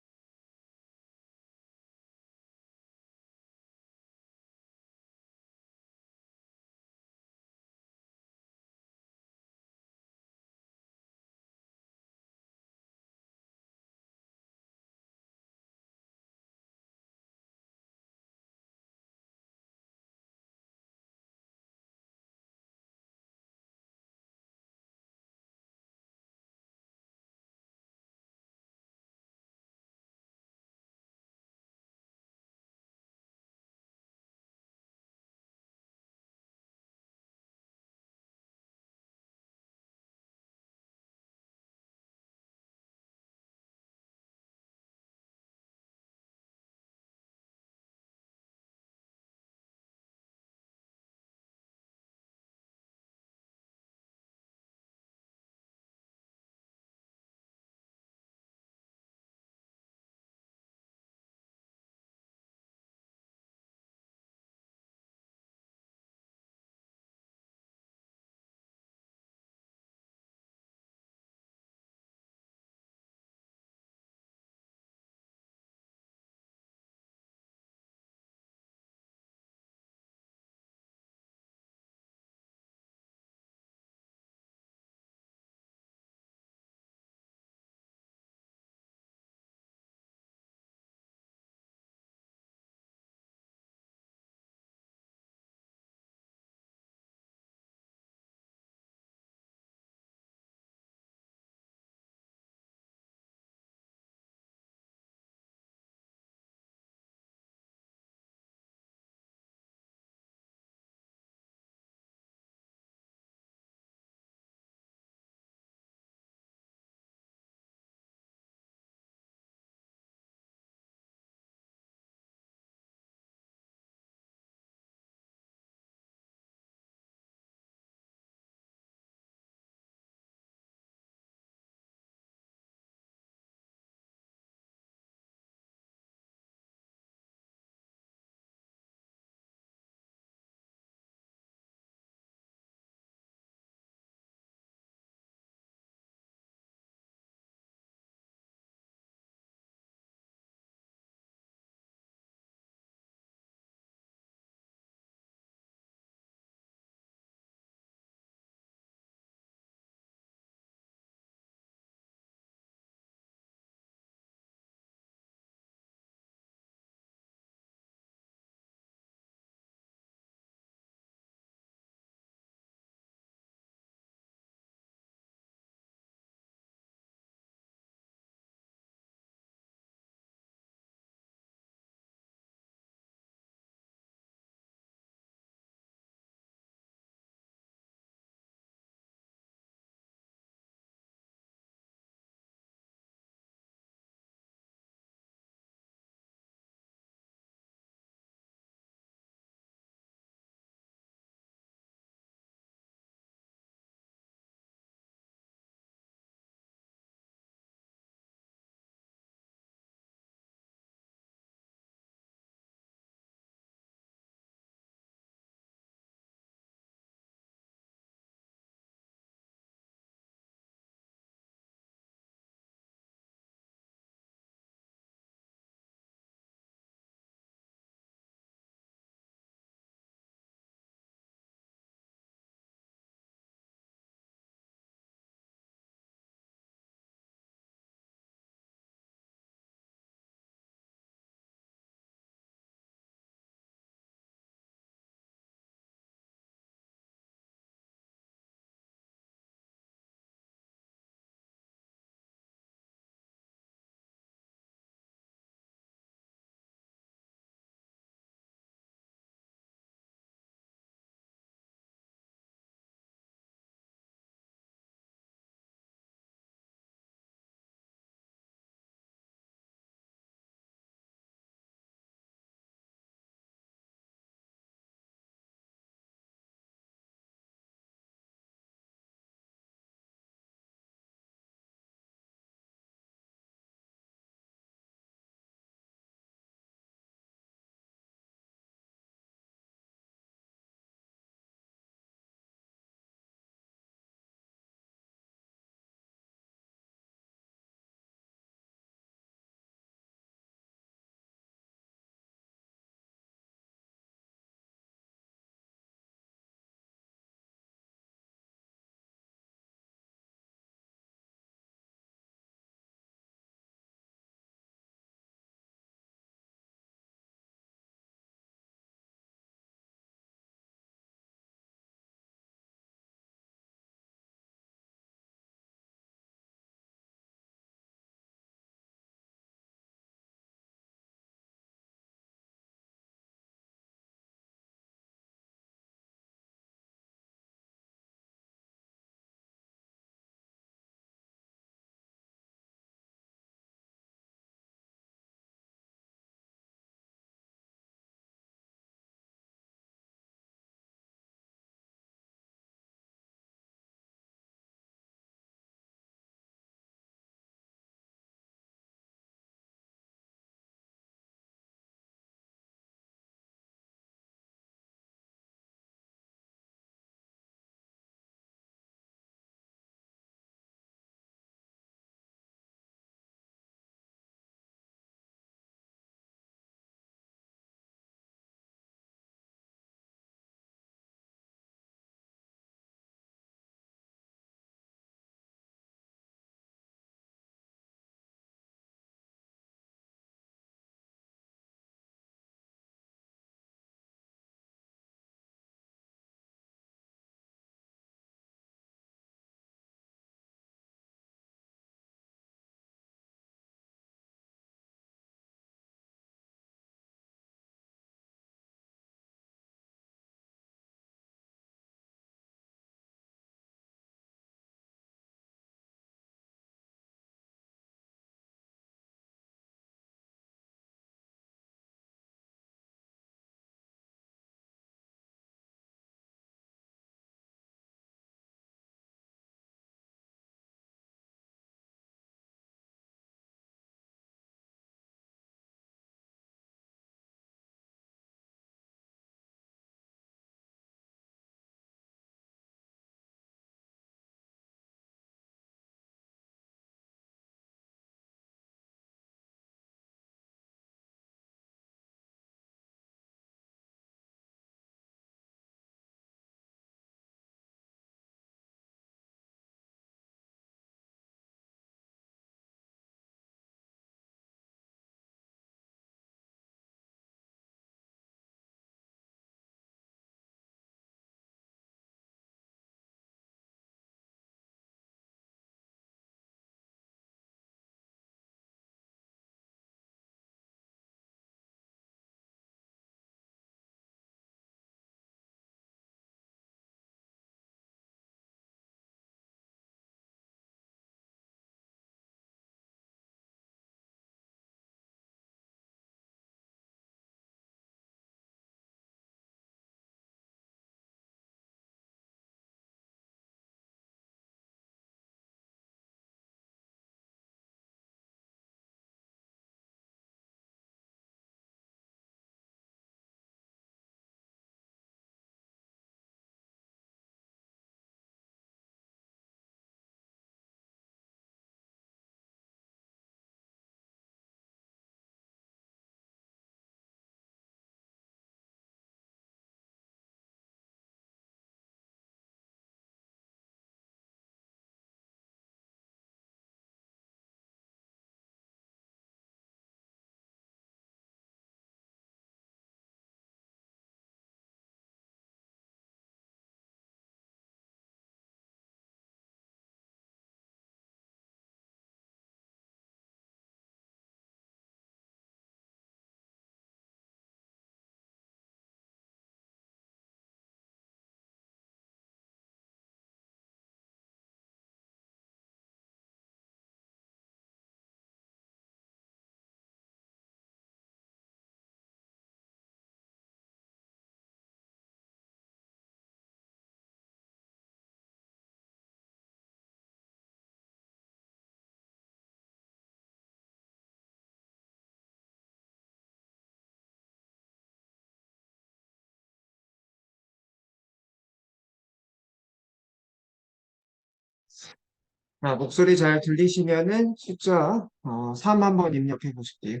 자, 목소리 잘 들리시면은 숫자 3 한번 입력해 보실게요.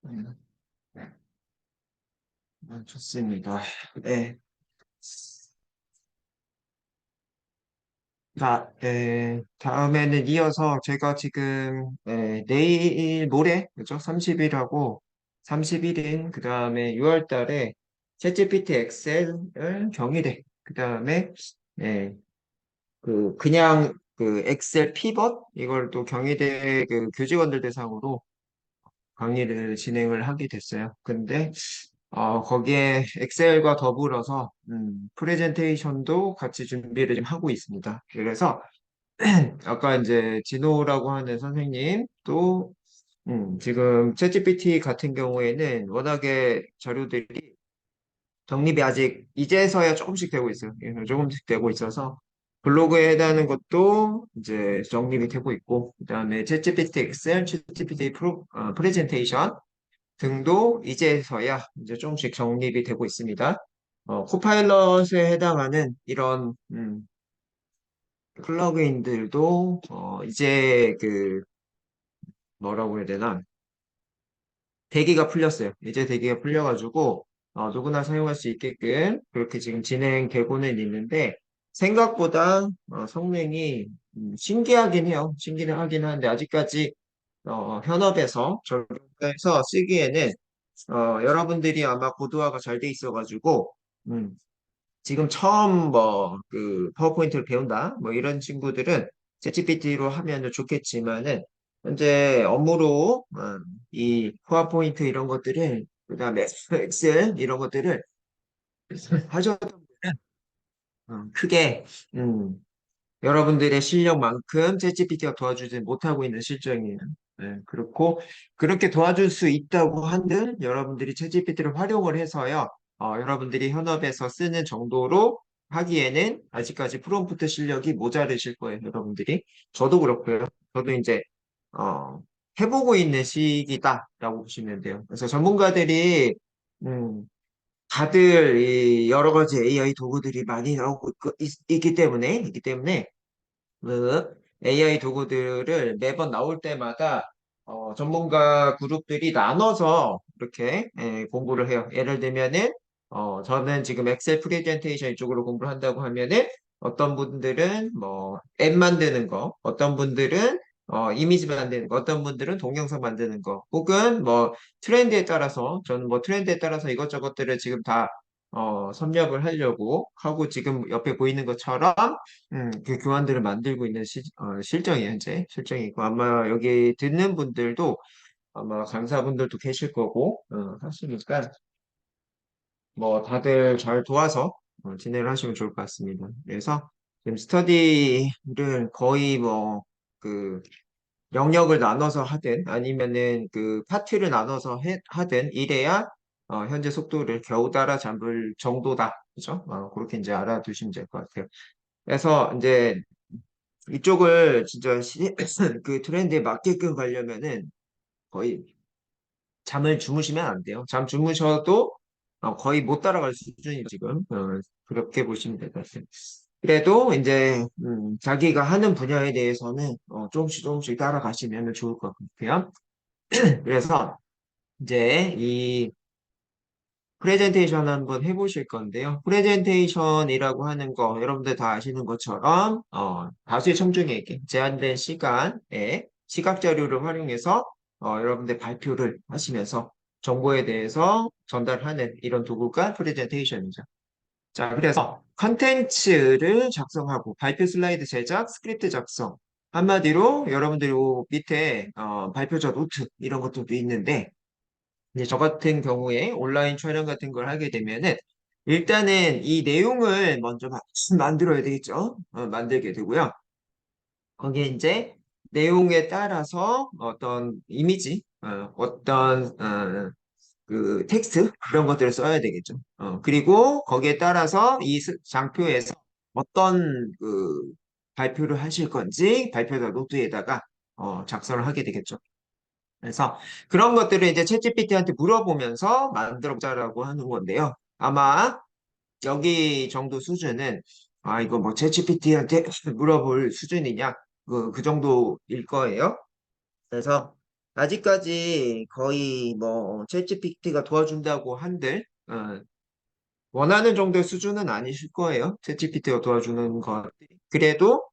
음, 좋습니다. 네. 자, 다음에는 이어서 제가 지금 내일 모레 그죠? 30일하고 31일 그 다음에 6월 달에 챗GPT 엑셀을 경희대 그 다음에 그냥 그 엑셀 피벗 이걸 또 경희대 그 교직원들 대상으로 강의를 진행을 하게 됐어요. 근데 거기에 엑셀과 더불어서 프레젠테이션도 같이 준비를 좀 하고 있습니다. 그래서 아까 이제 진호라고 하는 선생님 또 지금 챗GPT 같은 경우에는 워낙에 자료들이 정립이 아직 이제서야 조금씩 되고 있어요. 예, 조금씩 되고 있어서 블로그에 해당하는 것도 이제 정립이 되고 있고 그다음에 챗GPT 엑셀, 챗GPT 프레젠테이션 등도 이제서야 이제 조금씩 정립이 되고 있습니다. 코파일럿에 해당하는 이런 플러그인들도 이제 그 뭐라고 해야 되나 대기가 풀렸어요. 이제 대기가 풀려가지고 누구나 사용할 수 있게끔 그렇게 지금 진행되고는 있는데 생각보다 성능이 신기하긴 해요. 신기하긴 한데 아직까지 현업에서 적용해서 쓰기에는 여러분들이 아마 고도화가 잘 돼 있어가지고 음, 지금 처음 뭐 그 파워포인트를 배운다 뭐 이런 친구들은 챗GPT로 하면 좋겠지만은 현재 업무로 이 파워포인트 이런 것들을 그다음에 엑셀 이런 것들을 하셨던 분은 크게 음, 여러분들의 실력만큼 챗GPT가 도와주지 못하고 있는 실정이에요. 네, 그렇고 그렇게 도와줄 수 있다고 한들 여러분들이 챗GPT를 활용을 해서요. 여러분들이 현업에서 쓰는 정도로 하기에는 아직까지 프롬프트 실력이 모자르실 거예요, 여러분들이. 저도 그렇고요. 저도 이제 어, 해보고 있는 시기다라고 보시면 돼요. 그래서 전문가들이 음, 다들 이 여러 가지 AI 도구들이 많이 나오고 있기 때문에 그 AI 도구들을 매번 나올 때마다 전문가 그룹들이 나눠서 이렇게 공부를 해요. 예를 들면은 저는 지금 엑셀 프레젠테이션 이쪽으로 공부를 한다고 하면은 어떤 분들은 뭐 앱 만드는 거, 어떤 분들은 이미지 만드는 거, 어떤 분들은 동영상 만드는 거, 혹은 뭐 트렌드에 따라서 저는 뭐 트렌드에 따라서 이것저것들을 지금 다 섭렵을 하려고 하고 지금 옆에 보이는 것처럼 그 교환들을 만들고 있는 실정이 현재 실정이고 아마 여기 듣는 분들도 아마 강사분들도 계실 거고 하시니까 뭐 다들 잘 도와서 진행을 하시면 좋을 것 같습니다. 그래서 지금 스터디를 거의 뭐 그 영역을 나눠서 하든 아니면은 그 파트를 나눠서 하든 이래야 현재 속도를 겨우 따라잡을 정도다. 그죠? 그렇게 이제 알아두시면 될 것 같아요. 그래서 이제 이쪽을 진짜 그 트렌드에 맞게끔 가려면은 거의 잠을 주무시면 안 돼요. 잠 주무셔도 거의 못 따라갈 수준이 지금 그렇게 보시면 될 것 같아요. 그래도 이제 자기가 하는 분야에 대해서는 조금씩 조금씩 따라가시면 좋을 것 같아요. 그래서 이제 이 프레젠테이션 한번 해보실 건데요. 프레젠테이션이라고 하는 거 여러분들 다 아시는 것처럼 다수의 청중에게 제한된 시간에 시각 자료를 활용해서 여러분들 발표를 하시면서 정보에 대해서 전달하는 이런 도구가 프레젠테이션이죠. 자, 그래서 컨텐츠를 작성하고 발표 슬라이드 제작, 스크립트 작성. 한마디로 여러분들이 요 밑에 발표자 노트 이런 것들도 있는데 이제 저 같은 경우에 온라인 촬영 같은 걸 하게 되면은 일단은 이 내용을 먼저 만들어야 되겠죠. 만들게 되고요. 거기에 이제 내용에 따라서 어떤 이미지, 그 텍스트 그런 것들을 써야 되겠죠. 그리고 거기에 따라서 이 장표에서 어떤 그 발표를 하실 건지 발표자 노트에다가 작성을 하게 되겠죠. 그래서 그런 것들을 이제 챗GPT한테 물어보면서 만들어 보자라고 하는 건데요. 아마 여기 정도 수준은 아, 이거 뭐 챗GPT한테 물어볼 수준이냐? 그 정도일 거예요. 그래서 아직까지 거의 뭐 챗GPT가 도와준다고 한들 원하는 정도의 수준은 아니실 거예요. 챗GPT가 도와주는 것들이. 그래도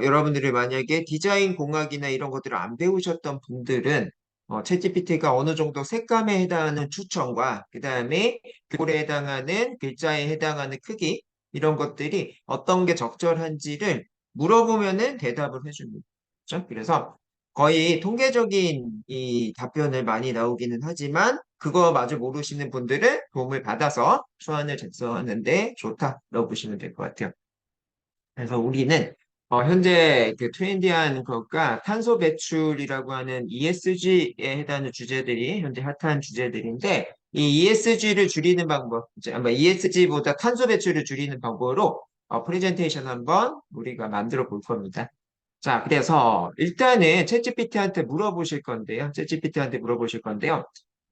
여러분들이 만약에 디자인 공학이나 이런 것들을 안 배우셨던 분들은 챗GPT가 어느 정도 색감에 해당하는 추천과 그다음에 글꼴에 해당하는 글자에 해당하는 크기 이런 것들이 어떤 게 적절한지를 물어보면은 대답을 해줍니다. 그렇죠? 그래서 거의 통계적인 이 답변을 많이 나오기는 하지만 그거 마저 모르시는 분들은 도움을 받아서 초안을 작성하는데 좋다라고 보시면 될 것 같아요. 그래서 우리는 현재 그 트렌디한 것과 탄소 배출이라고 하는 ESG에 해당하는 주제들이 현재 핫한 주제들인데 이 ESG를 줄이는 방법, 이제 아마 ESG보다 탄소 배출을 줄이는 방법으로 프레젠테이션 한번 우리가 만들어 볼 겁니다. 자, 그래서 일단은 챗GPT한테 물어보실 건데요. 챗GPT한테 물어보실 건데요.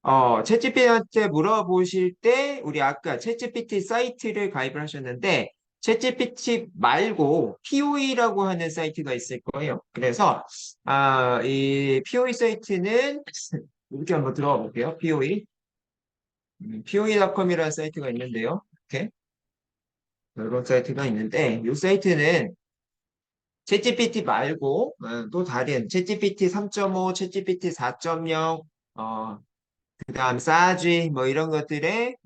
챗GPT한테 물어보실 때 우리 아까 챗GPT 사이트를 가입을 하셨는데 챗GPT 말고 POE라고 하는 사이트가 있을 거예요. 그래서 이 POE 사이트는 이렇게 한번 들어가 볼게요. POE. POE.com이라는 사이트가 있는데요. 이렇게 이런 사이트가 있는데 이 사이트는 챗GPT 말고 또 다른 챗GPT 3.5, 챗GPT 4.0, 그다음 사지 뭐 이런 것들의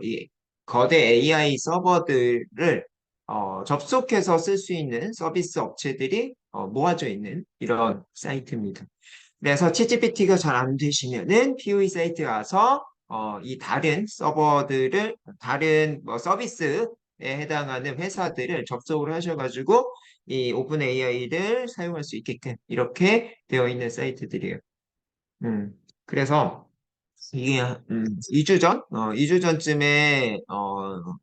이 거대 AI 서버들을 접속해서 쓸 수 있는 서비스 업체들이 모아져 있는 이런 사이트입니다. 그래서 챗GPT가 잘 안 되시면은 POE 사이트 가서 이 다른 서버들을 다른 뭐 서비스에 해당하는 회사들을 접속을 하셔가지고 이 오픈 AI를 사용할 수 있게끔 이렇게 되어 있는 사이트들이에요. 그래서 이게 2주 전? 2주 전쯤에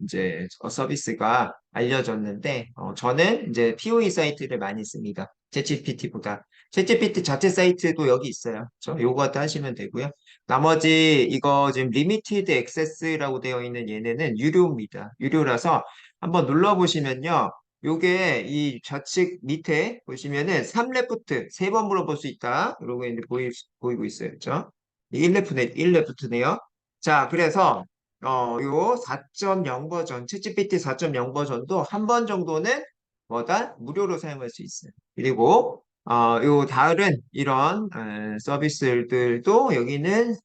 이제 서비스가 알려졌는데 저는 이제 POE 사이트를 많이 씁니다. 챗GPT보다. 챗GPT 자체 사이트도 여기 있어요. 요거 다 하시면 되고요. 나머지 이거 지금 리미티드 액세스라고 되어 있는 얘네는 유료입니다. 유료라서 한번 눌러보시면요. 요게 이 좌측 밑에 보시면은 3레프트 3번 물어볼 수 있다. 이러고 있는데 보이고 있어요. 그렇죠? 1레프트네요. 자, 그래서 요 4.0 버전, 챗GPT 4.0 버전도 한 번 정도는 뭐다? 무료로 사용할 수 있어요. 그리고 요 다른 이런 서비스들도 여기는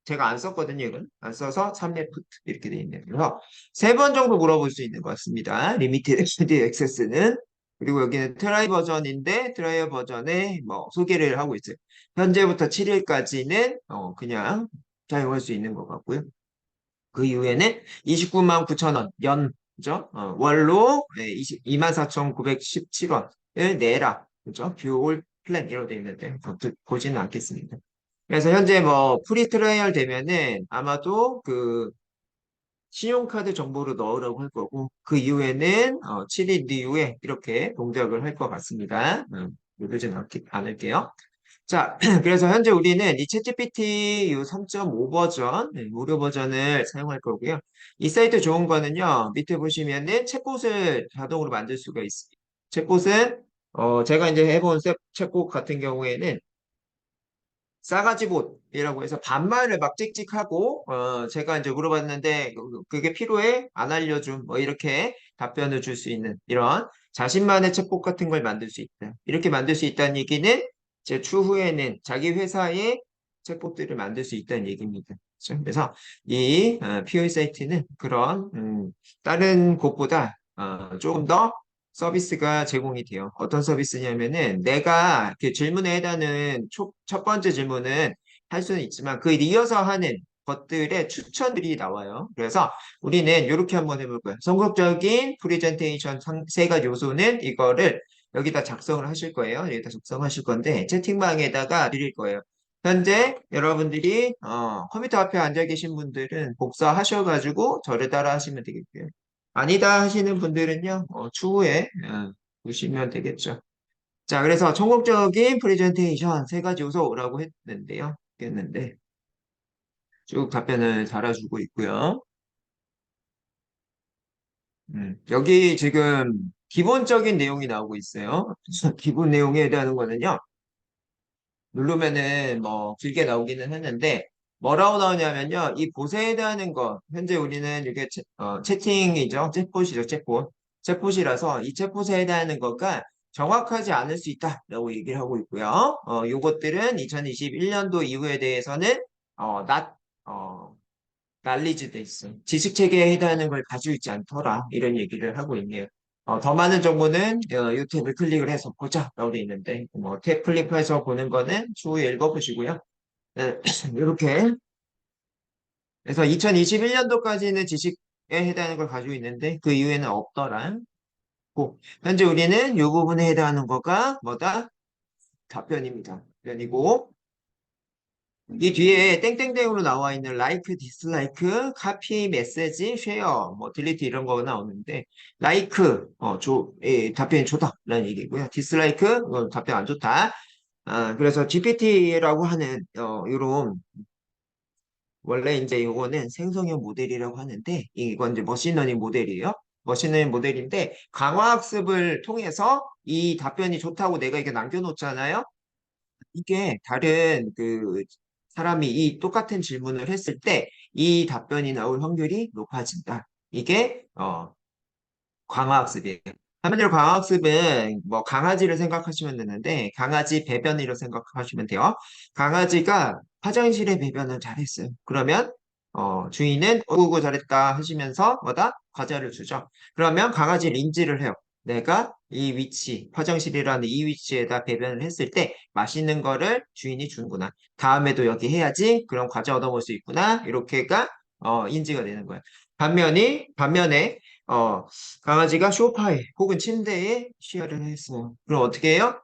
제가 안 썼거든요, 이건. 안 써서 3레프트 이렇게 돼 있네요. 그래서 3번 정도 물어볼 수 있는 것 같습니다. 리미티드 액세스는. 그리고 여기는 트라이 버전인데 트라이어 버전에 뭐 소개를 하고 있어요. 현재부터 7일까지는 그냥 사용할 수 있는 것 같고요. 그 이후에는 29만 9천 원 그죠? 월로 24,917원을 내라. 그죠? 뷰올 플랜 이렇게 돼 있는데 보지는 않겠습니다. 그래서 현재 뭐 프리 트라이얼 되면은 아마도 그 신용카드 정보를 넣으라고 할 거고 그 이후에는 7일 이후에 이렇게 동작을 할 것 같습니다. 누르진 않을게요. 자, 그래서 현재 우리는 이 챗GPT 요 3.5 버전, 무료 버전을 사용할 거고요. 이 사이트 좋은 거는요, 밑에 보시면은 챗봇을 자동으로 만들 수가 있습니다. 챗봇은, 제가 이제 해본 챗봇 같은 경우에는 싸가지 못이라고 해서 반말을 막 찍찍하고 제가 이제 물어봤는데 그게 필요해? 안 알려줌 뭐 이렇게 답변을 줄 수 있는 이런 자신만의 챗봇 같은 걸 만들 수 있다. 이렇게 만들 수 있다는 얘기는 제 추후에는 자기 회사의 챗봇들을 만들 수 있다는 얘기입니다. 그렇죠? 그래서 이 POE 사이트는 그런 다른 곳보다 조금 더 서비스가 제공이 돼요. 어떤 서비스냐면은 내가 그 질문에 해당하는 첫 번째 질문은 할 수는 있지만 그 이어서 하는 것들의 추천들이 나와요. 그래서 우리는 이렇게 한번 해볼 거예요. 성공적인 프레젠테이션 세 가지 요소는 이거를 여기다 작성을 하실 거예요. 여기다 작성하실 건데 채팅방에다가 드릴 거예요. 현재 여러분들이 컴퓨터 앞에 앉아 계신 분들은 복사하셔가지고 저를 따라 하시면 되겠고요. 아니다 하시는 분들은요, 추후에 보시면 되겠죠. 자, 그래서 전공적인 프레젠테이션 세 가지 요소라고 했는데, 쭉 답변을 달아주고 있고요. 여기 지금 기본적인 내용이 나오고 있어요. 기본 내용에 해당하는 거는요. 누르면은 뭐 길게 나오기는 했는데 뭐라고 나오냐면요. 이 보세에 대한 거 현재 우리는 이게 채팅이죠. 챗봇이죠. 챗봇. 챗봇이라서 이 챗봇에 해당하는 거가 정확하지 않을 수 있다라고 얘기를 하고 있고요. 요것들은 2021년도 이후에 대해서는 not 날리지돼 있어. 지식 체계에 해당하는 걸 가지고 있지 않더라. 이런 얘기를 하고 있네요. 더 많은 정보는 이 탭을 클릭을 해서 보자. 라고 돼 있는데, 뭐, 탭 클릭해서 보는 거는 추후에 읽어보시고요. 네, 이렇게. 그래서 2021년도까지는 지식에 해당하는 걸 가지고 있는데, 그 이후에는 없더라. 고. 현재 우리는 이 부분에 해당하는 거가 뭐다? 답변입니다. 답변이고, 이 뒤에 땡땡땡으로 나와 있는 like, dislike, copy, 메시지, share, 뭐 delete 이런 거 나오는데 like 답변이 좋다라는 얘기고요. dislike 답변 안 좋다. 그래서 GPT라고 하는 이런 원래 이제 이거는 생성형 모델이라고 하는데 이건 이제 머신러닝 모델이에요. 머신러닝 모델인데 강화학습을 통해서 이 답변이 좋다고 내가 이게 남겨놓잖아요. 이게 다른 그 사람이 이 똑같은 질문을 했을 때 이 답변이 나올 확률이 높아진다. 이게 광화학습이에요. 한마디로 광화학습은 뭐 강아지를 생각하시면 되는데 강아지 배변이라고 생각하시면 돼요. 강아지가 화장실에 배변을 잘했어요. 그러면 주인은 어구 잘했다 하시면서 뭐다? 과자를 주죠. 그러면 강아지를 인지를 해요. 내가 이 위치, 화장실이라는 이 위치에다 배변을 했을 때 맛있는 거를 주인이 주는구나. 다음에도 여기 해야지. 그럼 과자 얻어먹을 수 있구나. 이렇게가 인지가 되는 거예요. 반면에 강아지가 소파에 혹은 침대에 쉬어를 했어. 그럼 어떻게 해요?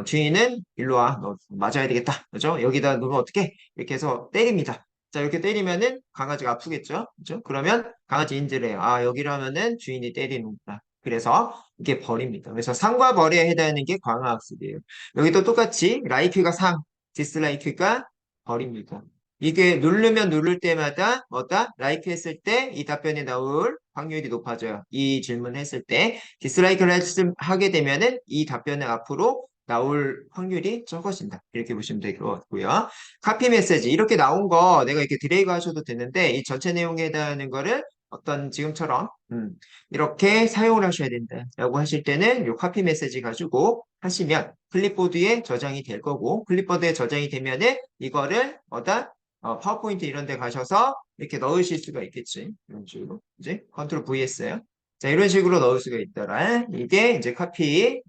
주인은 일로 와. 너 맞아야 되겠다. 그죠? 여기다 누면 어떻게? 이렇게 해서 때립니다. 자, 이렇게 때리면은 강아지가 아프겠죠? 그죠? 그러면 강아지 인지를 해요. 여기라면은 주인이 때리는구나. 그래서 이게 벌입니다. 그래서 상과 벌에 해당하는 게 광화학습이에요. 여기도 똑같이 like가 상, dislike가 벌입니다. 이게 누르면 누를 때마다 뭐다? like 했을 때 이 답변이 나올 확률이 높아져요. 이 질문 했을 때 디스라이크를 하게 되면은 이 답변이 앞으로 나올 확률이 적어진다. 이렇게 보시면 될 것 같고요. 카피 메시지 이렇게 나온 거 내가 이렇게 드래그 하셔도 되는데 이 전체 내용에 해당하는 거를 어떤 지금처럼 이렇게 사용을 하셔야 된다라고 하실 때는 이 카피 메시지 가지고 하시면 클립보드에 저장이 될 거고 클립보드에 저장이 되면은 이거를 뭐다? 파워포인트 이런 데 가셔서 이렇게 넣으실 수가 있겠지. 이런 식으로. 이제 컨트롤 V했어요. 자, 이런 식으로 넣을 수가 있더라. 이게 이제 카피,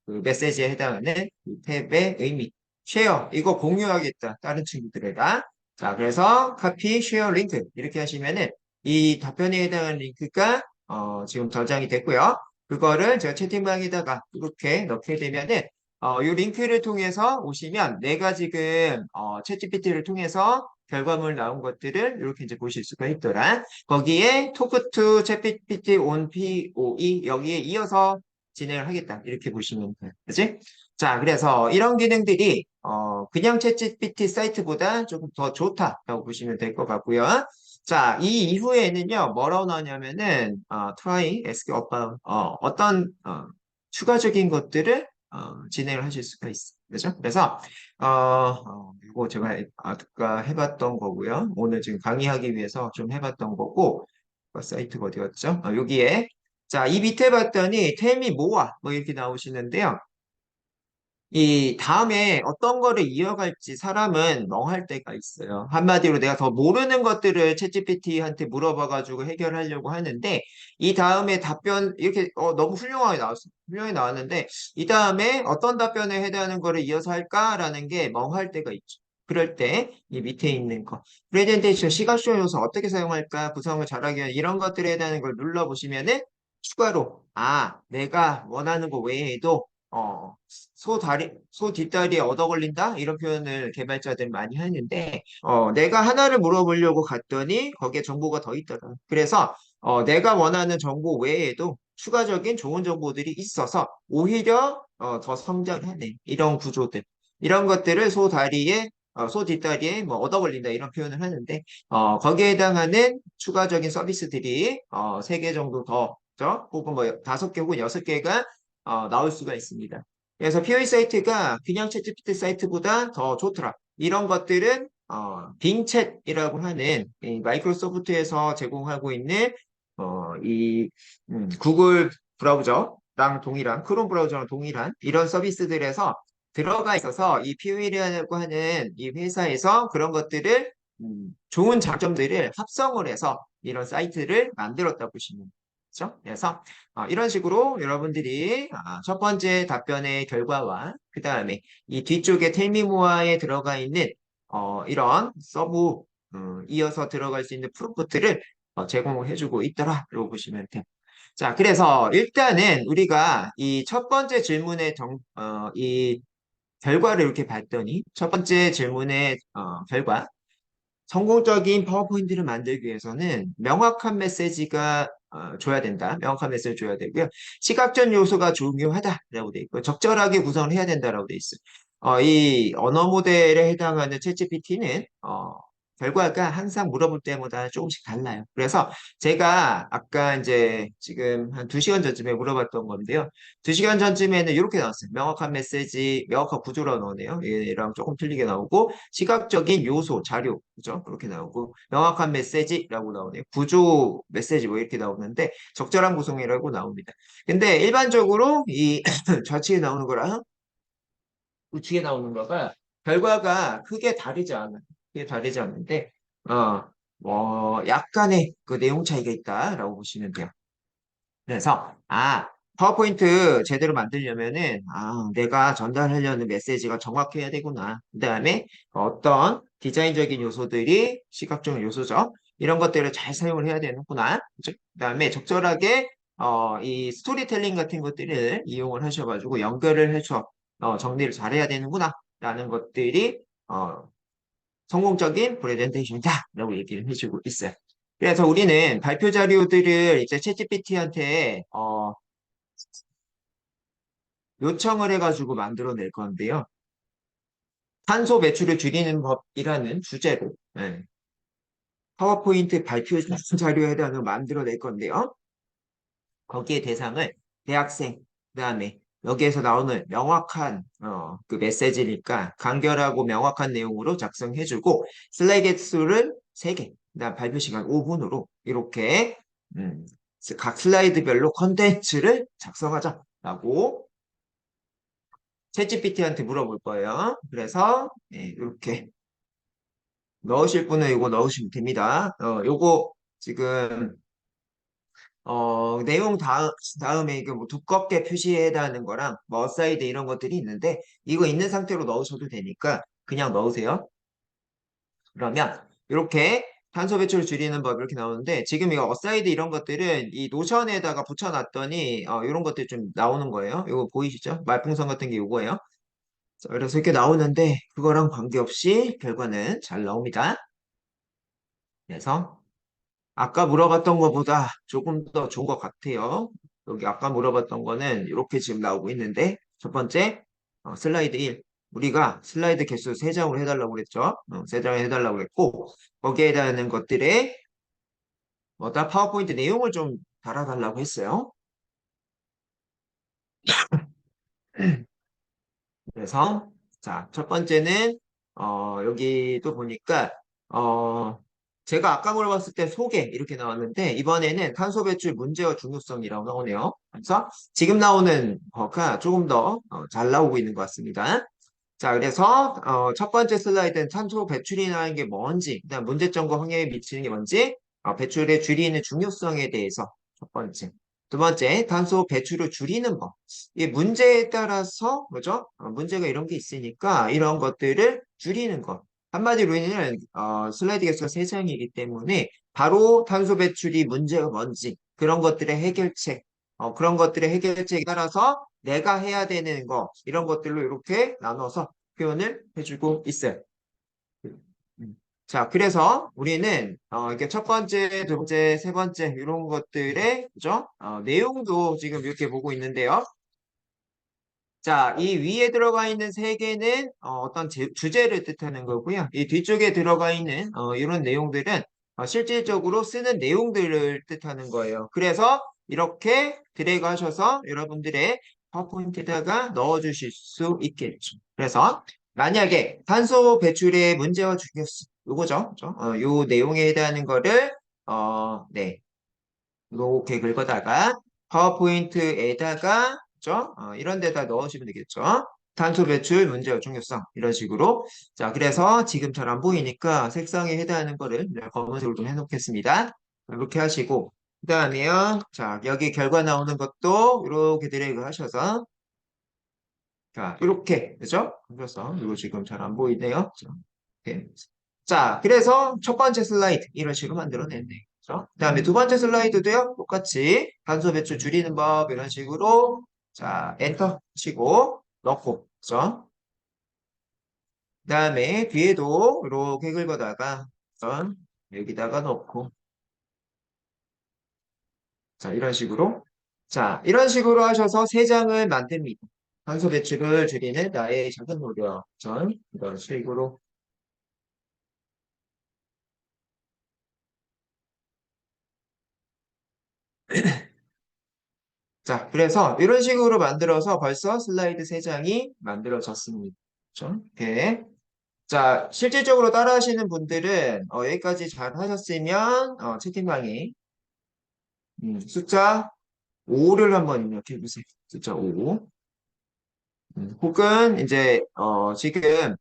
그 메시지에 해당하는 이 탭의 의미. 쉐어, 이거 공유하겠다. 다른 친구들에다. 자, 그래서 카피, 쉐어, 링크. 이렇게 하시면은 이 답변에 해당하는 링크가 지금 저장이 됐고요. 그거를 제가 채팅방에다가 이렇게 넣게 되면은 이 링크를 통해서 오시면 내가 지금 챗GPT를 통해서 결과물 나온 것들을 이렇게 이제 보실 수가 있더라. 거기에 토크 투 챗GPT 온 POE 여기에 이어서 진행을 하겠다. 이렇게 보시면 돼요. 그지? 자, 그래서 이런 기능들이 그냥 챗GPT 사이트보다 조금 더 좋다라고 보시면 될 것 같고요. 자, 이 이후에는요, 뭐라고 나오냐면은, try, ask about, 어떤, 추가적인 것들을, 진행을 하실 수가 있어요. 그죠? 그래서, 이거 제가 아까 해봤던 거고요. 오늘 지금 강의하기 위해서 좀 해봤던 거고, 사이트가 어디였죠? 여기에. 자, 이 밑에 봤더니, 템이 뭐야? 뭐 이렇게 나오시는데요. 이 다음에 어떤 거를 이어갈지 사람은 멍할 때가 있어요. 한마디로 내가 더 모르는 것들을 챗GPT한테 물어봐가지고 해결하려고 하는데 이 다음에 답변 이렇게 너무 훌륭하게 나왔어. 훌륭하게 나왔는데 이 다음에 어떤 답변에 해당하는 거를 이어서 할까라는 게 멍할 때가 있죠. 그럴 때 이 밑에 있는 거 프레젠테이션 시각쇼 요소 어떻게 사용할까 구성을 잘하기 위한 이런 것들에 해당하는 걸 눌러보시면은 추가로 내가 원하는 거 외에도 소 뒷다리에 얻어 걸린다? 이런 표현을 개발자들이 많이 하는데, 내가 하나를 물어보려고 갔더니 거기에 정보가 더 있더라. 그래서, 내가 원하는 정보 외에도 추가적인 좋은 정보들이 있어서 오히려 더 성장하네. 이런 구조들. 이런 것들을 소 뒷다리에 뭐 얻어 걸린다. 이런 표현을 하는데, 거기에 해당하는 추가적인 서비스들이 3개 정도 더 그죠? 혹은 뭐 5개 혹은 6개가 나올 수가 있습니다. 그래서 POE 사이트가 그냥 챗GPT 사이트보다 더 좋더라. 이런 것들은 빙챗이라고 하는 이 마이크로소프트에서 제공하고 있는 이 구글 브라우저랑 동일한 크롬 브라우저랑 동일한 이런 서비스들에서 들어가 있어서 이 POE라고 하는 이 회사에서 그런 것들을 좋은 장점들을 합성을 해서 이런 사이트를 만들었다 보시면 되죠. 그래서 이런 식으로 여러분들이 첫 번째 답변의 결과와 그 다음에 이 뒤쪽에 텔미모어에 들어가 있는 이런 서브 이어서 들어갈 수 있는 프롬프트를 제공을 해주고 있더라라고 보시면 돼요. 자, 그래서 일단은 우리가 이 첫 번째 질문의 이 결과를 이렇게 봤더니 첫 번째 질문의 결과 성공적인 파워포인트를 만들기 위해서는 명확한 메시지가 줘야 된다. 명확한 메시지를 줘야 되고요. 시각적 요소가 중요하다라고 돼 있고 적절하게 구성을 해야 된다라고 돼 있어요. 이 언어 모델에 해당하는 챗GPT는 결과가 항상 물어볼 때마다 조금씩 달라요. 그래서 제가 아까 이제 지금 한 2시간 전쯤에 물어봤던 건데요. 2시간 전쯤에는 이렇게 나왔어요. 명확한 메시지, 명확한 구조라고 나오네요. 얘랑 조금 틀리게 나오고 시각적인 요소, 자료, 그죠? 그렇게 나오고 명확한 메시지라고 나오네요. 구조 메시지 뭐 이렇게 나오는데 적절한 구성이라고 나옵니다. 근데 일반적으로 이 좌측에 나오는 거랑 우측에 나오는 거가 결과가 크게 다르지 않아요. 크게 다르지 않는데 약간의 그 내용 차이가 있다라고 보시면 돼요. 그래서 파워포인트 제대로 만들려면은 내가 전달하려는 메시지가 정확해야 되구나. 그다음에 어떤 디자인적인 요소들이 시각적 요소죠. 이런 것들을 잘 사용을 해야 되는구나. 그죠? 그다음에 적절하게 이 스토리텔링 같은 것들을 이용을 하셔가지고 연결을 해서 정리를 잘해야 되는구나. 라는 것들이 성공적인 프레젠테이션이다라고 얘기를 해주고 있어요. 그래서 우리는 발표 자료들을 이제 챗GPT한테 요청을 해가지고 만들어낼 건데요. 탄소 배출을 줄이는 법이라는 주제로 파워포인트 발표 자료에 대한 만들어낼 건데요. 거기에 대상을 대학생, 그다음에 여기에서 나오는 명확한 그 메시지니까 간결하고 명확한 내용으로 작성해주고 슬라이드 수를 3개, 그다음 발표 시간 5분으로 이렇게 음, 각 슬라이드별로 컨텐츠를 작성하자라고 챗GPT한테 물어볼 거예요. 그래서 이렇게 넣으실 분은 이거 넣으시면 됩니다. 요거 지금 내용 다음에 이게 뭐 두껍게 표시해달라는 거랑 뭐 어사이드 이런 것들이 있는데 이거 있는 상태로 넣으셔도 되니까 그냥 넣으세요. 그러면 이렇게 탄소 배출을 줄이는 법 이렇게 나오는데 지금 이거 어사이드 이런 것들은 이 노션에다가 붙여놨더니 이런 것들이 좀 나오는 거예요. 이거 보이시죠? 말풍선 같은 게 이거예요. 자, 그래서 이렇게 나오는데 그거랑 관계없이 결과는 잘 나옵니다. 그래서 아까 물어봤던 것보다 조금 더 좋은 것 같아요. 여기 아까 물어봤던 거는 이렇게 지금 나오고 있는데 첫 번째 슬라이드 1 우리가 슬라이드 개수 3장으로 해달라고 그랬죠. 3장을 해달라고 그랬고 거기에 대한 것들에 뭐다 파워포인트 내용을 좀 달아달라고 했어요. 그래서 자, 첫 번째는 여기 또 보니까 어, 제가 아까 물어봤을 때 소개 이렇게 나왔는데 이번에는 탄소 배출 문제와 중요성이라고 나오네요. 그래서 지금 나오는 거가 조금 더 잘 나오고 있는 것 같습니다. 자, 그래서 첫 번째 슬라이드는 탄소 배출이라는 게 뭔지, 그다음 문제점과 환경에 미치는 게 뭔지, 배출의 줄이는 중요성에 대해서 첫 번째. 두 번째, 탄소 배출을 줄이는 법. 이 문제에 따라서 뭐죠? 문제가 이런 게 있으니까 이런 것들을 줄이는 것. 한마디로 얘는 슬라이드 개수가 3장이기 때문에 바로 탄소 배출이 문제가 뭔지 그런 것들의 해결책, 그런 것들의 해결책에 따라서 내가 해야 되는 거 이런 것들로 이렇게 나눠서 표현을 해주고 있어요. 음. 자, 그래서 우리는 이렇게 첫 번째, 두 번째, 세 번째 이런 것들의 그죠? 내용도 지금 이렇게 보고 있는데요. 자, 이 위에 들어가 있는 세 개는 어떤 주제를 뜻하는 거고요. 이 뒤쪽에 들어가 있는 이런 내용들은 실질적으로 쓰는 내용들을 뜻하는 거예요. 그래서 이렇게 드래그 하셔서 여러분들의 파워포인트에다가 넣어주실 수 있겠죠. 그래서 만약에 탄소 배출의 문제와 중요성, 요거죠. 그죠? 요 내용에 해당하는 거를, 네. 이렇게 긁어다가 파워포인트에다가 그죠? 이런 데다 넣으시면 되겠죠. 탄소 배출 문제와 중요성 이런 식으로 자 그래서 지금 잘 안 보이니까 색상에 해당하는 거를 내가 검은색으로 좀 해놓겠습니다. 이렇게 하시고 그 다음에요. 자 여기 결과 나오는 것도 이렇게 드래그 하셔서 자 이렇게 그죠? 그래서 이거 지금 잘 안 보이네요. 자, 이렇게. 자, 그래서 첫 번째 슬라이드 이런 식으로 만들어냈네. 그죠? 그다음에 두 번째 슬라이드도요. 똑같이 탄소 배출 줄이는 법 이런 식으로 자, 엔터 치고 넣고 그죠? 그다음에 뒤에도 이렇게 긁어다가 여기다가 넣고 자, 이런 식으로 자, 이런 식으로 하셔서 세 장을 만듭니다. 탄소 배출을 줄이는 나의 작은 노력. 전 이런 식으로 자, 그래서 이런 식으로 만들어서 벌써 슬라이드 3장이 만들어졌습니다. 그렇죠? 이렇게. 자, 실질적으로 따라하시는 분들은 여기까지 잘 하셨으면 채팅방에 숫자 5를 한번 입력해 보세요. 숫자 5. 혹은 이제 지금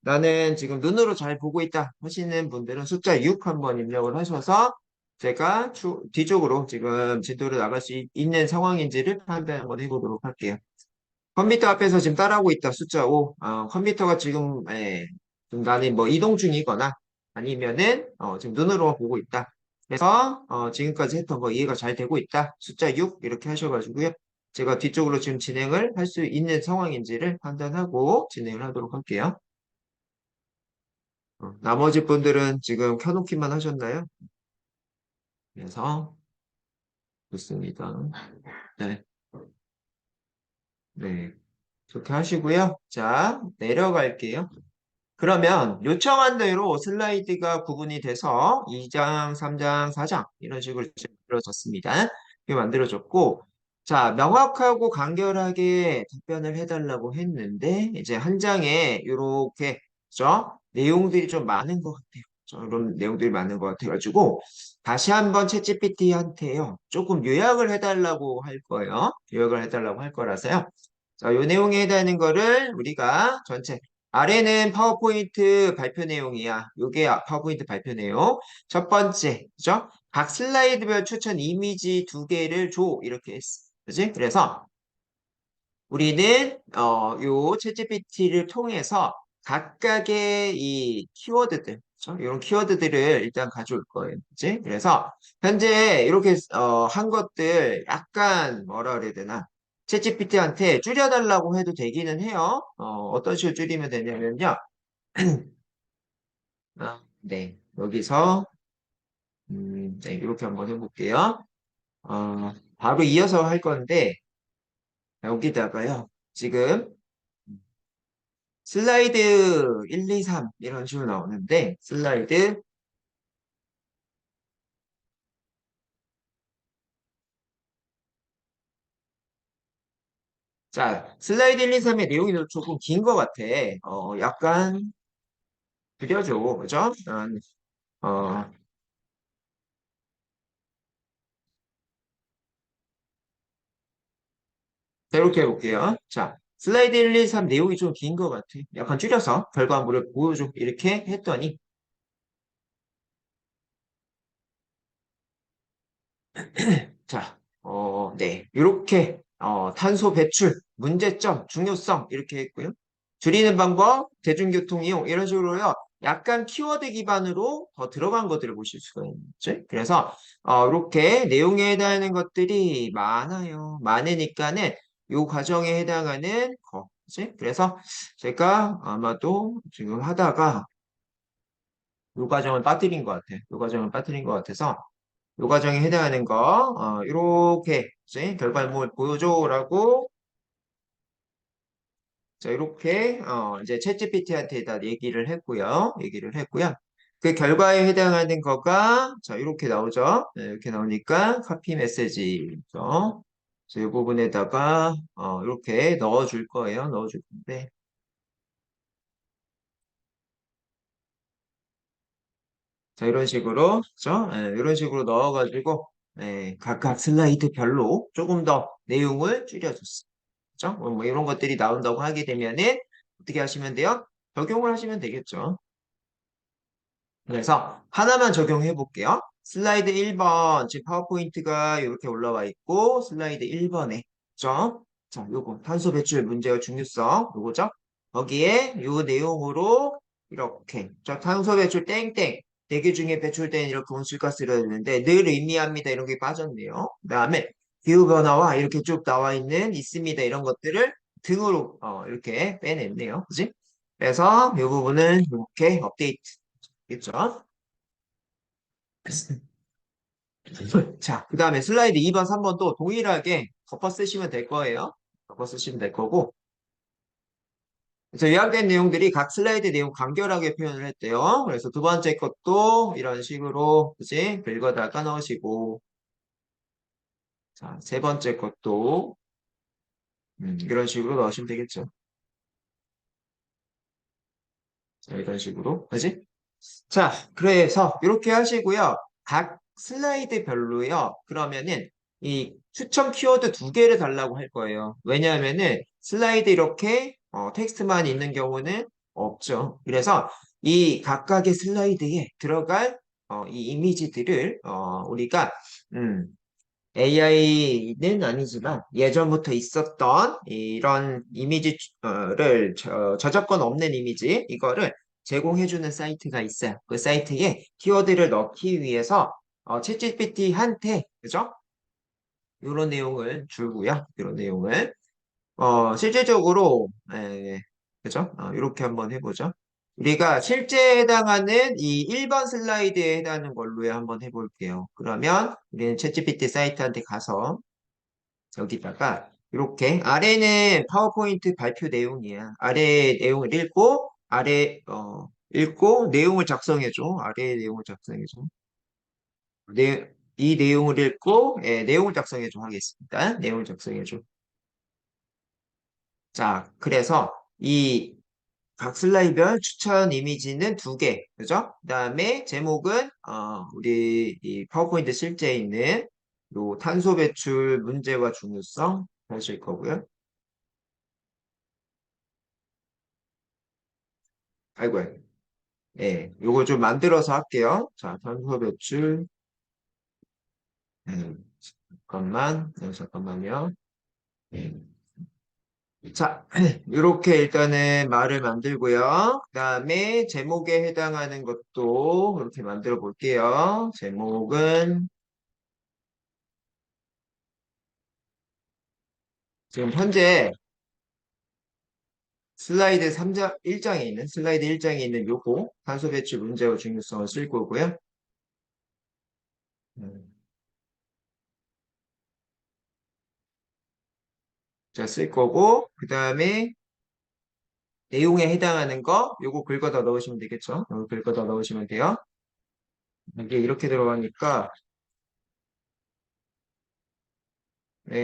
나는 지금 눈으로 잘 보고 있다 하시는 분들은 숫자 6 한번 입력을 하셔서 제가 뒤쪽으로 지금 진도를 나갈 수 있는 상황인지를 판단 한번 해보도록 할게요. 컴퓨터 앞에서 지금 따라하고 있다. 숫자 5. 컴퓨터가 지금 좀 나는 뭐 이동 중이거나 아니면은 지금 눈으로 보고 있다. 그래서 지금까지 했던 거 이해가 잘 되고 있다. 숫자 6 이렇게 하셔가지고요. 제가 뒤쪽으로 지금 진행을 할 수 있는 상황인지를 판단하고 진행을 하도록 할게요. 나머지 분들은 지금 켜놓기만 하셨나요? 그래서 좋습니다. 네, 네. 그렇게 하시고요. 자, 내려갈게요. 그러면 요청한 대로 슬라이드가 구분이 돼서 2장, 3장, 4장 이런 식으로 만들어졌습니다. 이게 만들어졌고 자, 명확하고 간결하게 답변을 해달라고 했는데 이제 한 장에 이렇게 그죠? 내용들이 좀 많은 것 같아요. 이런 내용들이 많은 것 같아가지고 다시 한번 챗GPT한테요. 조금 요약을 해달라고 할 거예요. 요약을 해달라고 할 거라서요. 자, 요 내용에 해당하는 거를 우리가 전체 아래는 파워포인트 발표 내용이야. 요게 파워포인트 발표 내용. 첫 번째, 그죠? 각 슬라이드별 추천 이미지 2개를 줘. 이렇게 했어. 그지? 그래서 우리는 요 챗GPT를 통해서 각각의 이 키워드들, 그죠? 이런 키워드들을 일단 가져올 거예요. 그지? 그래서 현재 이렇게 한 것들 약간 뭐라 그래야 되나? 챗GPT한테 줄여달라고 해도 되기는 해요. 어떤 식으로 줄이면 되냐면요. 네, 여기서 네, 이렇게 한번 해볼게요. 바로 이어서 할 건데 여기다가요. 지금 슬라이드 1, 2, 3 이런 식으로 나오는데 슬라이드 자 슬라이드 1, 2, 3의 내용이 조금 긴 것 같아. 약간 줄여줘, 그죠? 어, 자, 이렇게 해볼게요. 자, 슬라이드 1, 2, 3 내용이 좀 긴 것 같아. 약간 줄여서 결과물을 보여줘. 이렇게 했더니 자, 네. 이렇게, 탄소 배출, 문제점, 중요성, 이렇게 했고요. 줄이는 방법, 대중교통 이용, 이런 식으로요. 약간 키워드 기반으로 더 들어간 것들을 보실 수가 있죠. 그래서, 이렇게 내용에 해당하는 것들이 많아요. 많으니까는 요 과정에 해당하는 거, 그치? 그래서 제가 아마도 지금 하다가 요 과정을 빠뜨린 것 같아요. 요 과정을 빠뜨린 것 같아서 요 과정에 해당하는 거, 이렇게 이제 결과물 보여줘라고 자 이렇게 이제 챗GPT한테 다 얘기를 했고요. 그 결과에 해당하는 거가 자 이렇게 나오죠. 네, 이렇게 나오니까 카피 메시지죠. 그래서 이 부분에다가 이렇게 넣어줄 거예요. 넣어줄 건데 자 이런 식으로 그죠? 네, 이런 식으로 넣어가지고 네, 각각 슬라이드별로 조금 더 내용을 줄여줬어요. 그죠? 뭐 이런 것들이 나온다고 하게 되면은 어떻게 하시면 돼요? 적용을 하시면 되겠죠. 그래서 하나만 적용해 볼게요. 슬라이드 1번, 지금 파워포인트가 이렇게 올라와 있고, 슬라이드 1번에, 죠? 자, 요거, 탄소 배출 문제와 중요성, 요거죠? 거기에 요 내용으로 이렇게, 자, 탄소 배출 땡땡, 대기 중에 배출된 이렇게 온실가스를 했는데 늘 의미합니다. 이런 게 빠졌네요. 그 다음에 기후변화와 이렇게 쭉 나와 있습니다. 이런 것들을 등으로 이렇게 빼냈네요. 그지? 그래서 이 부분은 이렇게 업데이트. 있죠? 자, 그 다음에 슬라이드 2번, 3번도 동일하게 덮어 쓰시면 될 거예요. 덮어 쓰시면 될 거고. 그래서 요약된 내용들이 각 슬라이드 내용 간결하게 표현을 했대요. 그래서 두 번째 것도 이런 식으로, 그지? 긁어다가 넣으시고. 자, 세 번째 것도, 이런 식으로 넣으시면 되겠죠. 자, 이런 식으로. 그지? 자, 그래서 이렇게 하시고요. 각 슬라이드별로요. 그러면은 이 추천 키워드 두 개를 달라고 할 거예요. 왜냐하면은 슬라이드 이렇게 텍스트만 있는 경우는 없죠. 그래서 이 각각의 슬라이드에 들어갈 이 이미지들을 우리가 AI는 아니지만 예전부터 있었던 이런 이미지를 저작권 없는 이미지 이거를 제공해주는 사이트가 있어요. 그 사이트에 키워드를 넣기 위해서 챗GPT한테 그죠? 이런 내용을 주고요. 이런 내용을 실질적으로 그죠? 이렇게 한번 해보죠. 우리가 실제 해당하는 이 1번 슬라이드에 해당하는 걸로 한번 해볼게요. 그러면 우리는 챗GPT 사이트한테 가서 여기다가 이렇게 아래는 파워포인트 발표 내용이야. 아래 내용을 읽고 읽고 내용을 작성해줘. 아래 내용을 작성해줘. 이 내용을 읽고 내용을 작성해줘 하겠습니다. 내용을 작성해줘. 자, 그래서 이 각 슬라이드별 추천 이미지는 두 개, 그죠? 그다음에 제목은 우리 이 파워포인트 실제에 있는 요 탄소 배출 문제와 중요성 하실 거고요. 아이고, 예, 요거 좀 만들어서 할게요. 자, 탄소 배출, 잠깐만요. 예. 자, 이렇게 일단은 말을 만들고요. 그 다음에 제목에 해당하는 것도 이렇게 만들어 볼게요. 제목은 지금 현재 슬라이드 3장, 1장에 있는 요거, 탄소 배출 문제와 중요성을 쓸 거고요. 음, 자, 쓸 거고, 그 다음에 내용에 해당하는 거, 요거 긁어다 넣으시면 되겠죠? 요거 긁어다 넣으시면 돼요. 이게 이렇게 들어가니까,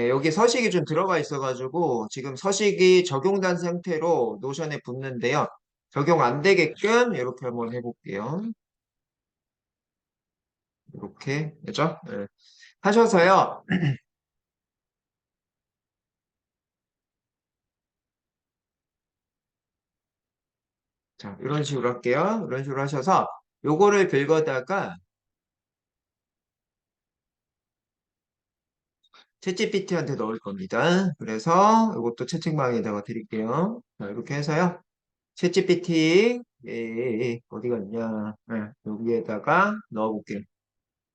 여기 서식이 좀 들어가 있어가지고, 지금 서식이 적용된 상태로 노션에 붙는데요. 적용 안 되게끔 이렇게 한번 해볼게요. 이렇게, 그죠? 네. 하셔서요. 자, 이런 식으로 할게요. 이런 식으로 하셔서, 요거를 긁어다가 챗GPT한테 넣을 겁니다. 그래서 이것도 채팅방에다가 드릴게요. 자, 이렇게 해서요. 챗GPT, 어디 갔냐. 네, 여기에다가 넣어볼게요.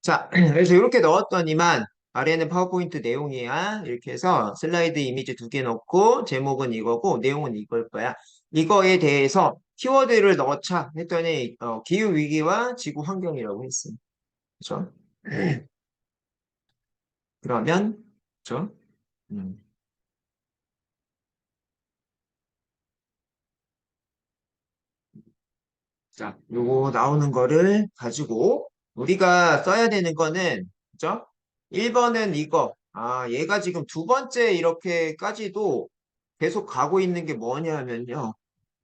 자, 그래서 이렇게 넣었더니만 아래는 파워포인트 내용이야. 이렇게 해서 슬라이드 이미지 두 개 넣고 제목은 이거고 내용은 이걸 거야. 이거에 대해서 키워드를 넣자 했더니 기후 위기와 지구 환경이라고 했어. 그죠? 그러면 그죠? 음. 자, 요거 나오는 거를 가지고 우리가 써야 되는 거는, 그죠? 1번은 이거. 아, 얘가 지금 두 번째 이렇게까지도 계속 가고 있는 게 뭐냐면요.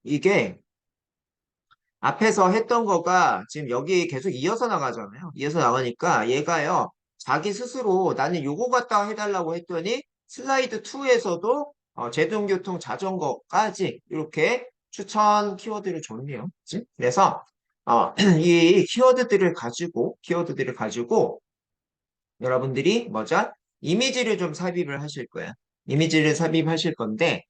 이게 앞에서 했던 거가 지금 여기 계속 이어서 나가잖아요. 이어서 나가니까 얘가요. 자기 스스로 나는 요거 갖다 해달라고 했더니 슬라이드 2에서도 제동교통 자전거까지 이렇게 추천 키워드를 줬네요. 그치? 그래서 이 키워드들을 가지고 여러분들이 뭐죠? 이미지를 좀 삽입을 하실 거예요. 이미지를 삽입하실 건데,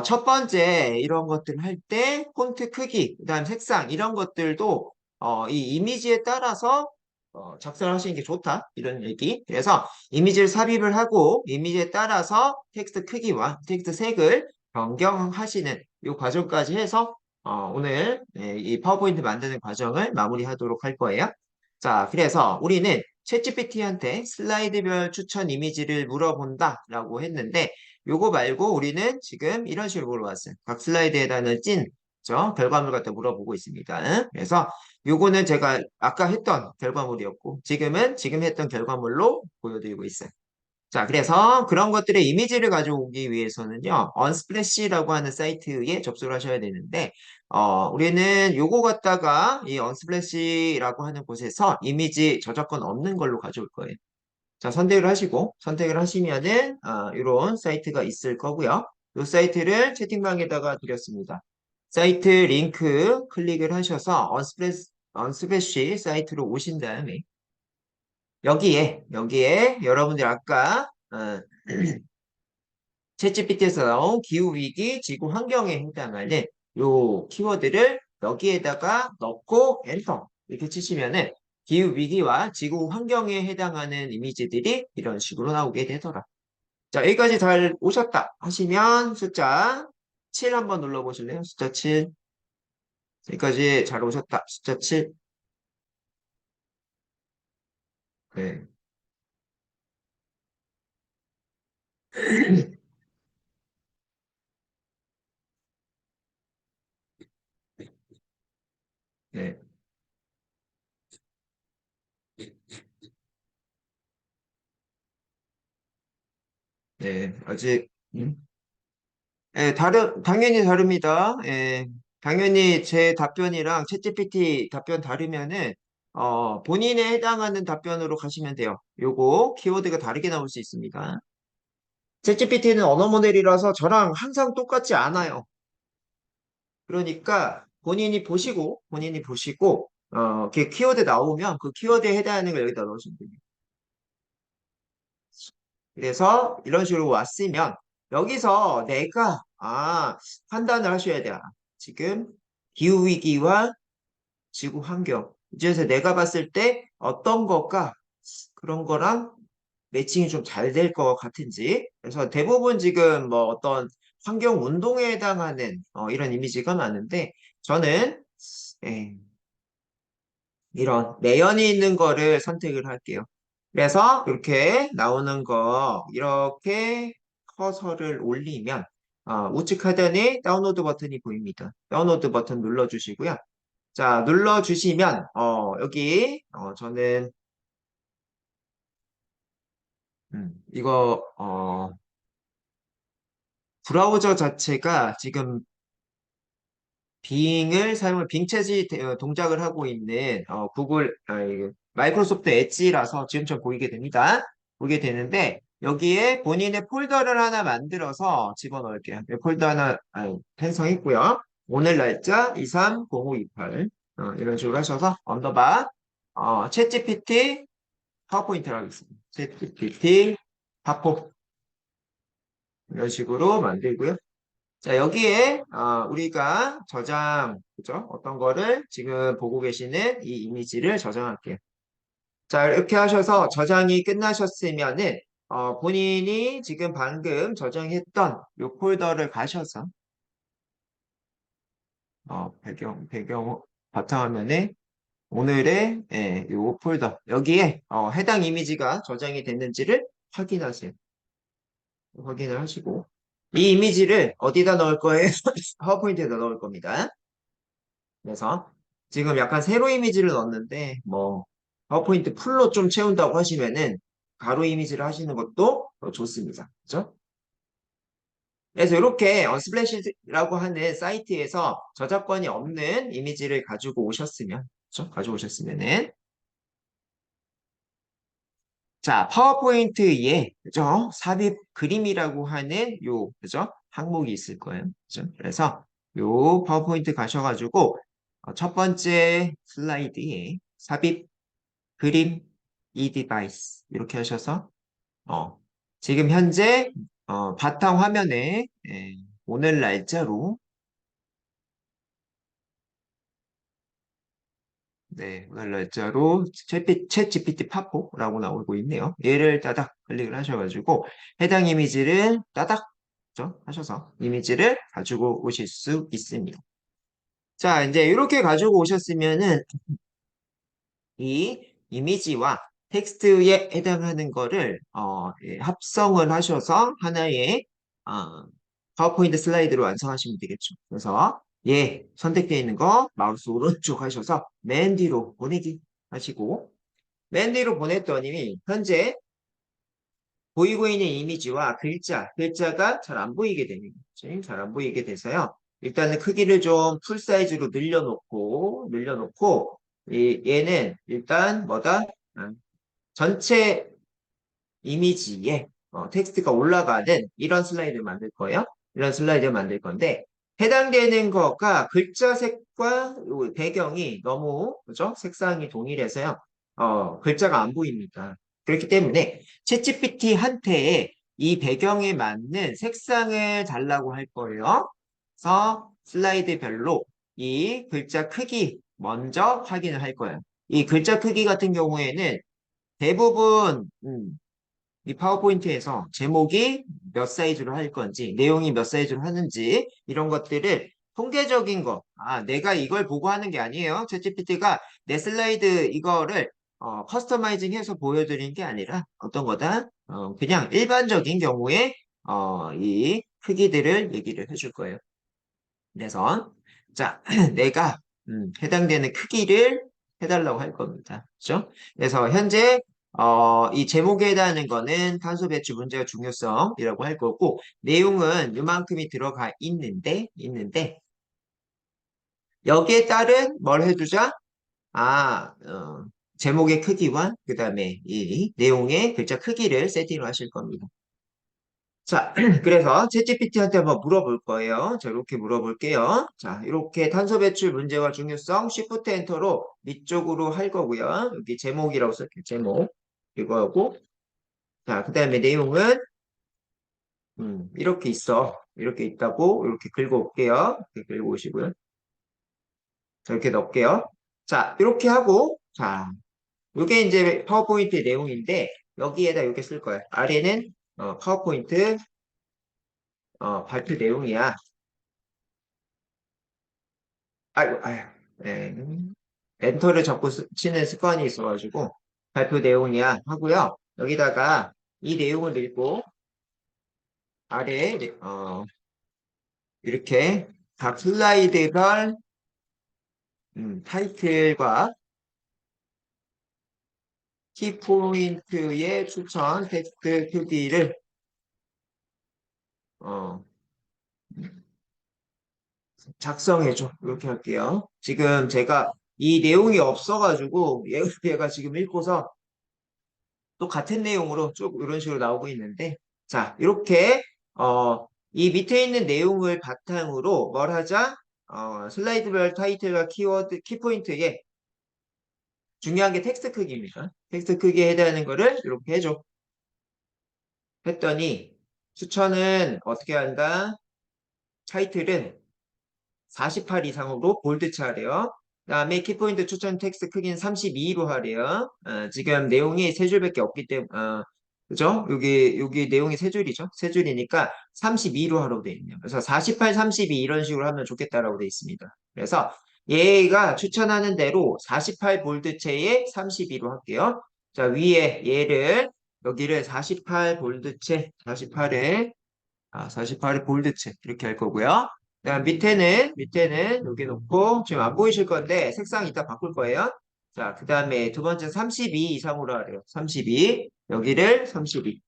첫 번째 이런 것들 할 때 폰트 크기, 그다음 색상 이런 것들도 이 이미지에 따라서 작성하시는 게 좋다 이런 얘기. 그래서 이미지를 삽입을 하고 이미지에 따라서 텍스트 크기와 텍스트 색을 변경하시는 이 과정까지 해서 오늘 이 파워포인트 만드는 과정을 마무리하도록 할 거예요. 자, 그래서 우리는 챗GPT한테 슬라이드별 추천 이미지를 물어본다라고 했는데 요거 말고 우리는 지금 이런 식으로 물어봤어요. 각 슬라이드에다는 결과물 갖다 물어보고 있습니다. 그래서 요거는 제가 아까 했던 결과물이었고 지금 했던 결과물로 보여드리고 있어요. 자, 그래서 그런 것들의 이미지를 가져오기 위해서는요, 언스플래시라고 하는 사이트에 접속을 하셔야 되는데, 우리는 요거 갖다가 이 언스플래시라고 하는 곳에서 이미지 저작권 없는 걸로 가져올 거예요. 자, 선택을 하시면은, 이런 사이트가 있을 거고요. 이 사이트를 채팅방에다가 드렸습니다. 사이트 링크 클릭을 하셔서 언스플래시 사이트로 오신 다음에, 여기에 여러분들 아까 챗GPT에서 나온 기후위기 지구 환경에 해당하는 요 키워드를 여기에다가 넣고 엔터 이렇게 치시면은 기후위기와 지구 환경에 해당하는 이미지들이 이런 식으로 나오게 되더라. 자, 여기까지 잘 오셨다 하시면 숫자 7 한번 눌러보실래요? 숫자 7. 여기까지 잘 오셨다. 숫자 7. 네. 네. 네. 아직, 예, 당연히 다릅니다. 예, 당연히 제 답변이랑 챗GPT 답변 다르면은, 본인에 해당하는 답변으로 가시면 돼요. 요거, 키워드가 다르게 나올 수 있습니다. 챗GPT는 언어 모델이라서 저랑 항상 똑같지 않아요. 그러니까 본인이 보시고, 이렇게 키워드 나오면 그 키워드에 해당하는 걸 여기다 넣으시면 됩니다. 그래서 이런 식으로 왔으면 여기서 내가 판단을 하셔야 돼요. 지금 기후위기와 지구 환경 이제서 내가 봤을 때 어떤 것과 그런 거랑 매칭이 좀 잘 될 것 같은지 그래서 대부분 지금 뭐 어떤 환경 운동에 해당하는 이런 이미지가 많은데 저는 예, 이런 내연이 있는 거를 선택을 할게요. 그래서 이렇게 나오는 거 이렇게 커서를 올리면 우측 하단에 다운로드 버튼이 보입니다. 다운로드 버튼 눌러주시고요. 자, 눌러주시면 여기 저는 이거 브라우저 자체가 지금 빙 채지 동작을 하고 있는 마이크로소프트 엣지라서 지금처럼 보이게 됩니다. 보이게 되는데 여기에 본인의 폴더를 하나 만들어서 집어넣을게요. 폴더 하나 편성했고요. 오늘 날짜 230528 이런 식으로 하셔서 언더바 챗GPT 파워포인트를 하겠습니다. 챗GPT 파포 이런 식으로 만들고요. 자, 여기에 우리가 그죠? 어떤 거를 지금 보고 계시는 이 이미지를 저장할게요. 자, 이렇게 하셔서 저장이 끝나셨으면은 본인이 지금 방금 저장했던 이 폴더를 가셔서 배경 바탕화면에 오늘의 이 폴더 여기에 해당 이미지가 저장이 됐는지를 확인하세요. 확인을 하시고 이 이미지를 어디다 넣을 거예요? 파워포인트에다 넣을 겁니다. 그래서 지금 약간 세로 이미지를 넣었는데, 뭐, 파워포인트 풀로 좀 채운다고 하시면은, 가로 이미지를 하시는 것도 좋습니다. 그죠? 그래서 이렇게 언스플래시라고 하는 사이트에서 저작권이 없는 이미지를 가지고 오셨으면, 그죠? 가지고 오셨으면은, 자, 파워포인트에, 그죠? 삽입 그림이라고 하는 요, 그죠? 항목이 있을 거예요. 그죠? 그래서 요 파워포인트 가셔가지고, 첫 번째 슬라이드에 삽입 그림 이 디바이스 이렇게 하셔서 어, 지금 현재 바탕 화면에 오늘 날짜로 오늘 날짜로 챗 GPT 파포라고 나오고 있네요. 얘를 따닥 클릭을 하셔가지고 해당 이미지를 따닥 그죠? 하셔서 이미지를 가지고 오실 수 있습니다. 자, 이제 이렇게 가지고 오셨으면은 이 이미지와 텍스트에 해당하는 거를 합성을 하셔서 하나의 어, 파워포인트 슬라이드로 완성하시면 되겠죠. 그래서 선택되어 있는 거 마우스 오른쪽 하셔서 맨 뒤로 보내기 하시고 맨 뒤로 보냈더니 현재 보이고 있는 이미지와 글자가 잘 안 보이게 되는 거죠. 잘 안 보이게 돼서요. 일단은 크기를 좀 풀 사이즈로 늘려놓고, 얘는 일단 뭐다? 전체 이미지에 텍스트가 올라가는 이런 슬라이드를 만들 거예요. 이런 슬라이드를 만들 건데, 해당되는 거가 글자 색과 요 배경이 너무, 그죠? 색상이 동일해서요. 글자가 안 보입니다. 그렇기 때문에 챗GPT한테 이 배경에 맞는 색상을 달라고 할 거예요. 그래서 슬라이드별로 이 글자 크기 먼저 확인을 할 거예요. 이 글자 크기 같은 경우에는 대부분 이 파워포인트에서 제목이 몇 사이즈로 할 건지, 내용이 몇 사이즈로 하는지, 이런 것들을 통계적인 거, 내가 이걸 보고 하는 게 아니에요. 챗GPT가 내 슬라이드 이거를 커스터마이징 해서 보여드리는 게 아니라 어떤 거다? 그냥 일반적인 경우에 이 크기들을 얘기를 해줄 거예요. 그래서 자, 내가 해당되는 크기를 해달라고 할 겁니다. 그죠? 그래서 현재 이 제목에 해당하는 거는 탄소 배출 문제의 중요성이라고 할 거고 내용은 이만큼이 들어가 있는데 여기에 따른 뭘 해주자? 아, 제목의 크기와 그 다음에 이 내용의 글자 크기를 세팅을 하실 겁니다. 자, 그래서 챗GPT한테 한번 물어볼 거예요. 자, 이렇게 물어볼게요. 자, 이렇게 탄소 배출 문제와 중요성 Shift 엔터로 밑쪽으로 할 거고요. 여기 제목이라고 쓸게요. 제목. 이거 하고. 자, 그 다음에 내용은 이렇게 있어. 이렇게 있다고 이렇게 긁어올게요. 이렇게 긁어오시고요. 자, 이렇게 넣을게요. 자, 이렇게 하고 자, 이게 이제 파워포인트 내용인데 여기에다 이렇게 쓸 거예요. 아래는 파워포인트 발표 내용이야. 아이고, 아유, 네. 엔터를 자꾸 치는 습관이 있어가지고 발표 내용이야 하고요. 여기다가 이 내용을 읽고 아래에 이렇게 각 슬라이드별 타이틀과 키포인트의 추천 텍스트 표기를 어, 작성해줘. 이렇게 할게요. 지금 제가 이 내용이 없어가지고 얘가 지금 읽고서 또 같은 내용으로 쭉 이런 식으로 나오고 있는데, 자, 이렇게, 이 밑에 있는 내용을 바탕으로 뭘 하자? 슬라이드별 타이틀과 키워드, 키포인트에 중요한 게 텍스트 크기입니다. 텍스트 크기에 해당하는 거를 이렇게 해줘. 했더니, 추천은 어떻게 한다? 타이틀은 48 이상으로 볼드체 하래요. 그다음에 키포인트 추천 텍스트 크기는 32로 하래요. 지금 내용이 세 줄밖에 없기 때문에 그죠? 여기 내용이 세 줄이죠. 세 줄이니까 32로 하라고 돼 있네요. 그래서 48, 32 이런 식으로 하면 좋겠다라고 돼 있습니다. 그래서 얘가 추천하는 대로 48 볼드체에 32로 할게요. 자, 위에 얘를 여기를 48 볼드체, 48에 48의 볼드체 이렇게 할 거고요. 그다음 밑에는 여기 놓고 지금 안 보이실 건데 색상 이따 바꿀 거예요. 자, 그다음에 두 번째 32 이상으로 하래요. 32 여기를 32.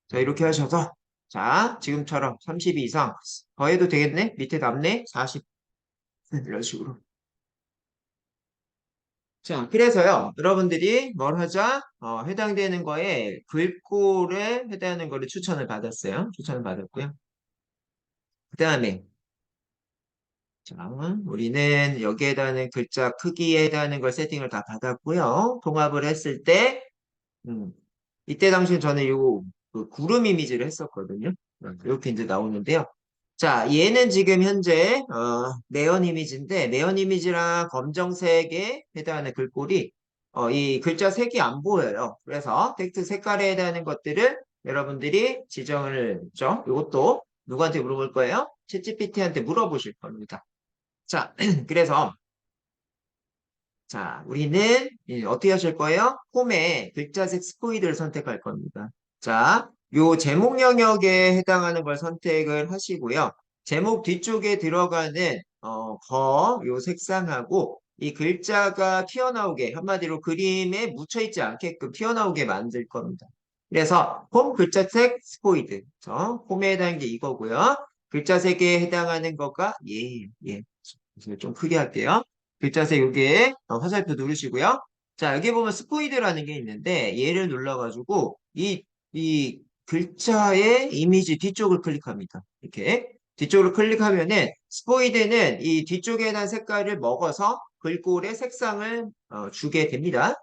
자, 이렇게 하셔서 자, 지금처럼 32 이상 더해도 되겠네? 밑에 남네? 40 이런 식으로. 자, 그래서요, 여러분들이 뭘 하자? 해당되는 거에 글꼴에 해당하는 거를 추천을 받았어요. 추천을 받았고요. 그 다음에 자, 우리는 여기에 해당하는 글자 크기에 해당하는 걸 세팅을 다 받았고요. 통합을 했을 때, 음, 이때 당시에 저는 그 구름 이미지를 했었거든요. 이렇게 이제 나오는데요. 자, 얘는 지금 현재, 네온 이미지인데, 네온 이미지랑 검정색에 해당하는 글꼴이, 이 글자 색이 안 보여요. 그래서 텍스트 색깔에 해당하는 것들을 여러분들이 지정을 했죠. 이것도 누구한테 물어볼 거예요? 챗GPT한테 물어보실 겁니다. 자, 그래서 자, 우리는 어떻게 하실 거예요? 홈에 글자색 스포이드를 선택할 겁니다. 자, 요 제목 영역에 해당하는 걸 선택을 하시고요. 제목 뒤쪽에 들어가는 요 색상하고 이 글자가 튀어나오게 한마디로 그림에 묻혀있지 않게끔 튀어나오게 만들 겁니다. 그래서 홈 글자색 스포이드. 홈에 해당하는 게 이거고요. 글자색에 해당하는 거가 예. 그래서 좀 크게 할게요. 글자색 여기에 화살표 누르시고요. 자, 여기 보면 스포이드라는 게 있는데 얘를 눌러가지고 이 글자의 이미지 뒤쪽을 클릭합니다. 이렇게 뒤쪽을 클릭하면은 스포이드는 이 뒤쪽에 난 색깔을 먹어서 글꼴의 색상을 주게 됩니다.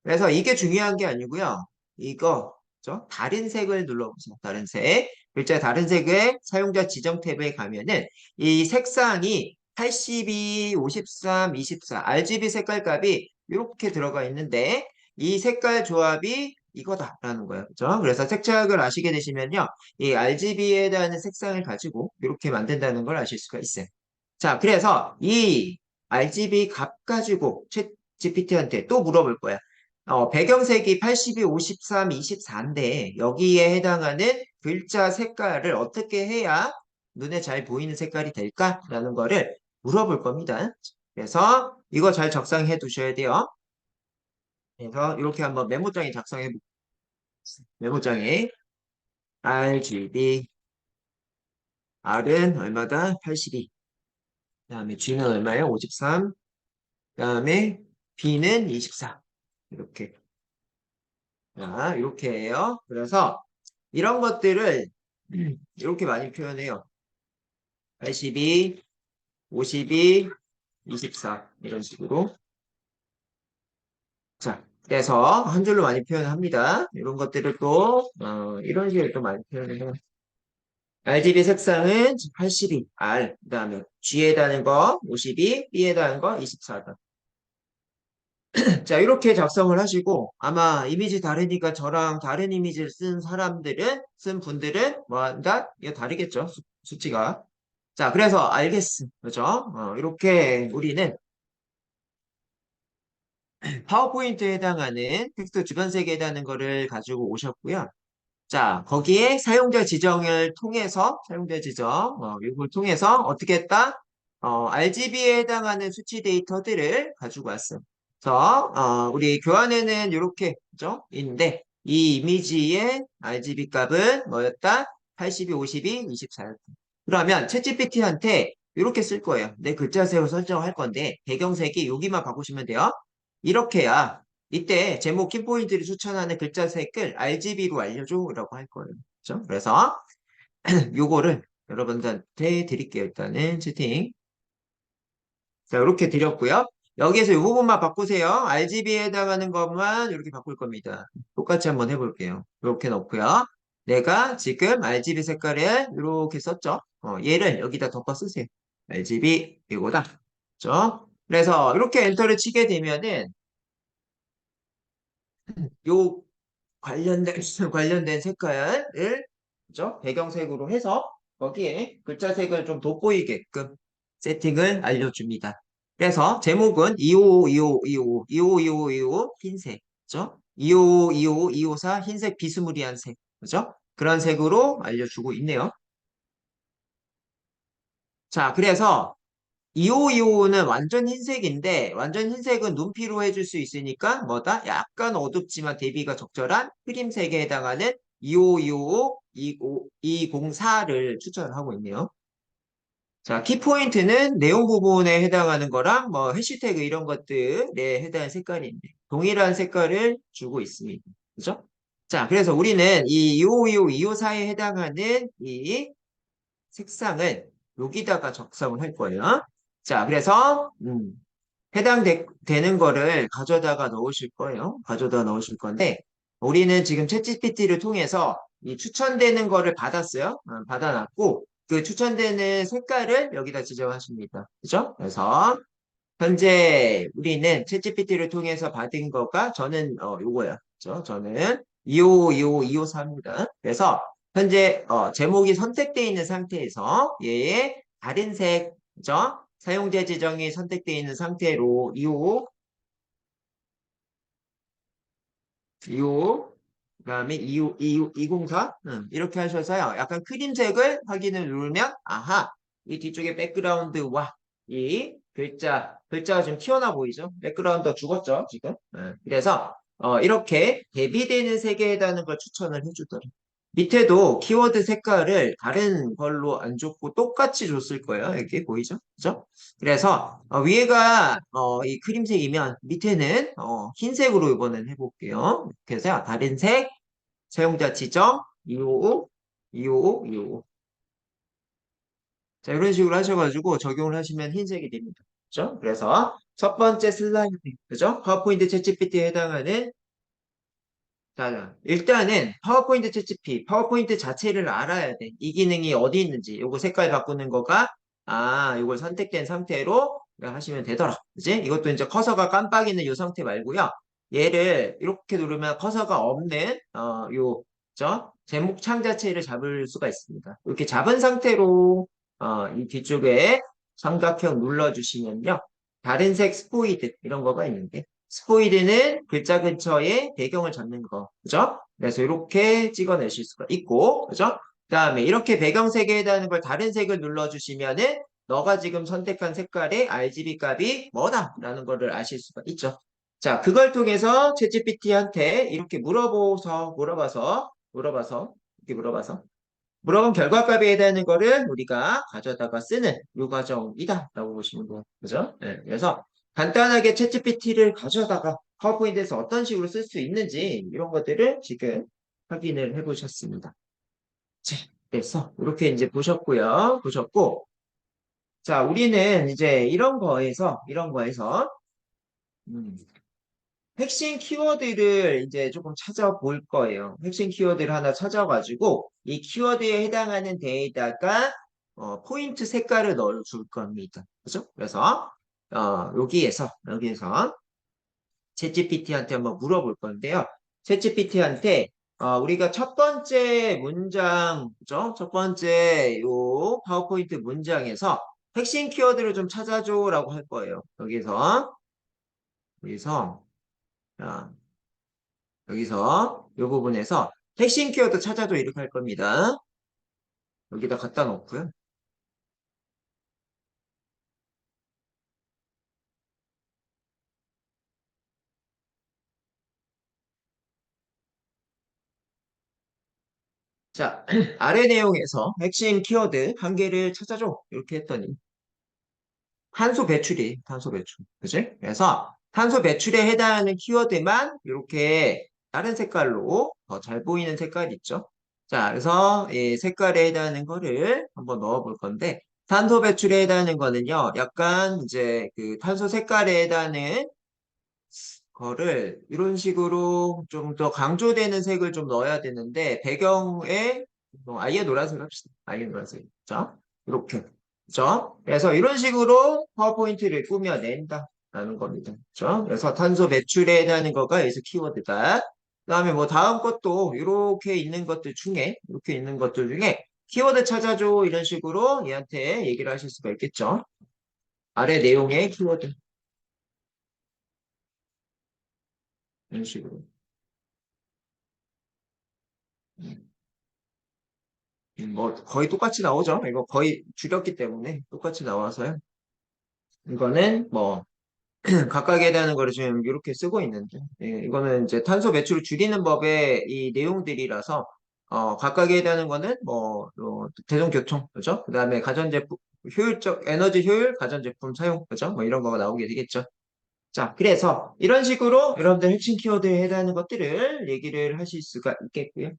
그래서 이게 중요한 게 아니고요. 이거 다른 색을 눌러보세요. 다른 색. 글자 다른 색의 사용자 지정 탭에 가면은 이 색상이 82, 53, 24 RGB 색깔 값이 이렇게 들어가 있는데 이 색깔 조합이 이거다라는 거예요. 그죠? 그래서 색착을 아시게 되시면요. 이 RGB에 대한 색상을 가지고 이렇게 만든다는 걸 아실 수가 있어요. 자, 그래서 이 RGB 값 가지고 챗 GPT한테 또 물어볼 거야. 배경색이 82, 53, 24인데 여기에 해당하는 글자 색깔을 어떻게 해야 눈에 잘 보이는 색깔이 될까라는 거를 물어볼 겁니다. 그래서 이거 잘 작성해 두셔야 돼요. 그래서 이렇게 한번 메모장에 작성해 볼게요. 메모장에 RGB R은 얼마다? 82. 그다음에 G는 얼마예요? 53. 그다음에 B는 24. 이렇게. 자, 이렇게 해요. 그래서 이런 것들을 이렇게 많이 표현해요. 82, 52, 24 이런 식으로. 자, 그래서 한 줄로 많이 표현합니다. 이런 것들을 또 이런 식으로 또 많이 표현해요. RGB 색상은 82, R, 그다음에 G에 달하는 거 52, B에 달하는 거 24다. 자, 이렇게 작성을 하시고 아마 이미지 다르니까 저랑 다른 이미지를 쓴 분들은 뭐 한다? 이거 다르겠죠? 수치가. 자, 그래서 알겠음. 그죠? 이렇게 우리는 파워포인트에 해당하는 텍스트 주변색에 해당하는 거를 가지고 오셨고요. 자, 거기에 사용자 지정, 이걸 통해서 어떻게 했다? RGB에 해당하는 수치 데이터들을 가지고 왔어요. 그래서, 우리 교환에는 이렇게, 그죠? 있는데, 이 이미지의 RGB 값은 뭐였다? 82, 52, 24였다. 그러면 챗GPT한테 이렇게 쓸 거예요. 내 글자색을 설정할 건데, 배경색이 여기만 바꾸시면 돼요. 이렇게 해야 이때 제목 키포인트를 추천하는 글자 색을 RGB로 알려줘라고 할 거예요. 그렇죠? 그래서 요거를 여러분들한테 드릴게요. 일단은 채팅. 자, 이렇게 드렸고요. 여기에서 이 부분만 바꾸세요. RGB에 해당하는 것만 이렇게 바꿀 겁니다. 똑같이 한번 해볼게요. 이렇게 넣고요. 내가 지금 RGB 색깔을 이렇게 썼죠. 얘를 여기다 덮어 쓰세요. RGB 이거다. 그렇죠? 그래서 이렇게 엔터를 치게 되면은 요 관련된 관련된 색깔을 그죠? 배경색으로 해서 거기에 글자색을 좀 돋보이게끔 세팅을 알려줍니다. 그래서 제목은 255, 255, 255, 255, 255, 255 흰색, 그죠? 255, 255, 254 흰색 비스무리한 색, 그죠? 그런 색으로 알려주고 있네요. 자, 그래서 2525는 완전 흰색인데, 완전 흰색은 눈피로 해줄 수 있으니까, 뭐다? 약간 어둡지만 대비가 적절한 크림색에 해당하는 2525, 204를 추천하고 있네요. 자, 키포인트는 내용 부분에 해당하는 거랑, 뭐, 해시태그 이런 것들에 해당하는 색깔인데, 동일한 색깔을 주고 있습니다. 그죠? 자, 그래서 우리는 이 2525, 254에 해당하는 이 색상을 여기다가 적성을 할 거예요. 자, 그래서 해당되는 거를 가져다가 넣으실 거예요. 가져다 넣으실 건데 우리는 지금 챗GPT를 통해서 이 추천되는 거를 받았어요. 받아놨고 그 추천되는 색깔을 여기다 지정하십니다. 그죠? 그래서 현재 우리는 챗GPT를 통해서 받은 거가 저는 요거야. 그죠? 저는 2525, 254입니다. 그래서 현재 제목이 선택되어 있는 상태에서 얘의 다른 색, 그죠? 사용자 지정이 선택되어 있는 상태로 25, 25, 그다음에 25, 25, 204 이렇게 하셔서요. 약간 크림색을 확인을 누르면 아하 이 뒤쪽에 백그라운드와 이 글자가 좀 튀어나와 보이죠? 백그라운드가 죽었죠 지금. 그래서 이렇게 대비되는 색에 해당하는 걸 추천을 해주더라고요. 밑에도 키워드 색깔을 다른 걸로 안 줬고 똑같이 줬을 거예요. 이렇게 보이죠? 그죠? 그래서 위에가 이 크림색이면 밑에는 흰색으로 이번엔 해볼게요. 그래서 다른 색, 사용자 지정, 255, 255, 255. 자, 이런 식으로 하셔가지고 적용을 하시면 흰색이 됩니다. 그죠? 그래서 첫 번째 슬라이드, 그죠? 파워포인트 챗GPT에 해당하는 자, 일단은 파워포인트 채찍피, 파워포인트 자체를 알아야 돼. 이 기능이 어디 있는지, 요거 색깔 바꾸는 거가, 요걸 선택된 상태로 하시면 되더라. 그지? 이것도 이제 커서가 깜빡이는 요 상태 말고요. 얘를 이렇게 누르면 커서가 없는, 제목 창 자체를 잡을 수가 있습니다. 이렇게 잡은 상태로, 이 뒤쪽에 삼각형 눌러주시면요. 다른 색 스포이드, 이런 거가 있는데, 스포이드는 글자 근처에 배경을 잡는 거. 그죠? 그래서 이렇게 찍어내실 수가 있고, 그죠? 그 다음에 이렇게 배경색에 해당하는 걸 다른 색을 눌러주시면은 너가 지금 선택한 색깔의 RGB 값이 뭐다? 라는 거를 아실 수가 있죠. 자, 그걸 통해서 챗GPT한테 이렇게 이렇게 물어본 결과값에 해당하는 거를 우리가 가져다가 쓰는 요 과정이다 라고 보시면 돼요. 그죠? 네, 그래서 간단하게 챗GPT를 가져다가 파워포인트에서 어떤 식으로 쓸 수 있는지 이런 것들을 지금 확인을 해보셨습니다. 자, 그래서 이렇게 이제 보셨고 자, 우리는 이제 이런 거에서 음, 핵심 키워드를 이제 조금 찾아볼 거예요. 핵심 키워드를 하나 찾아가지고 이 키워드에 해당하는 데에다가 포인트 색깔을 넣어줄 겁니다. 그죠? 그래서 여기에서 챗GPT한테 한번 물어볼 건데요. 챗GPT한테 우리가 첫 번째 문장, 그죠? 첫 번째 요 파워포인트 문장에서 핵심 키워드를 좀 찾아줘라고 할 거예요. 여기서 자, 여기서 이 부분에서 핵심 키워드 찾아줘 이렇게 할 겁니다. 여기다 갖다 놓고요. 자, 아래 내용에서 핵심 키워드 한 개를 찾아줘 이렇게 했더니 탄소 배출. 그치? 그래서 탄소 배출에 해당하는 키워드만 이렇게 다른 색깔로 더 잘 보이는 색깔 있죠? 자, 그래서 이 색깔에 해당하는 거를 한번 넣어 볼 건데 탄소 배출에 해당하는 거는요. 약간 이제 그 탄소 색깔에 해당하는 거를 이런 식으로 좀 더 강조되는 색을 좀 넣어야 되는데 배경에 아예 노란색 합시다. 아예 노란색. 자, 이렇게. 그죠? 그래서 이런 식으로 파워포인트를 꾸며낸다라는 겁니다. 그죠? 그래서 탄소 배출에 해당하는 거가 여기서 키워드다. 그다음에 뭐 다음 것도 이렇게 있는 것들 중에 키워드 찾아줘 이런 식으로 얘한테 얘기를 하실 수가 있겠죠. 아래 내용의 키워드 이런 식으로. 뭐 거의 똑같이 나오죠. 이거 거의 줄였기 때문에 똑같이 나와서요. 이거는 뭐 각각에 대한 거를 지금 이렇게 쓰고 있는데, 예, 이거는 이제 탄소 배출을 줄이는 법의 이 내용들이라서, 각각에 대한 거는 뭐, 대중교통, 그죠? 그 다음에 가전제품, 효율적, 에너지 효율, 가전제품 사용, 그죠? 뭐 이런 거가 나오게 되겠죠. 자, 그래서 이런 식으로 여러분들 핵심 키워드에 해당하는 것들을 얘기를 하실 수가 있겠고요.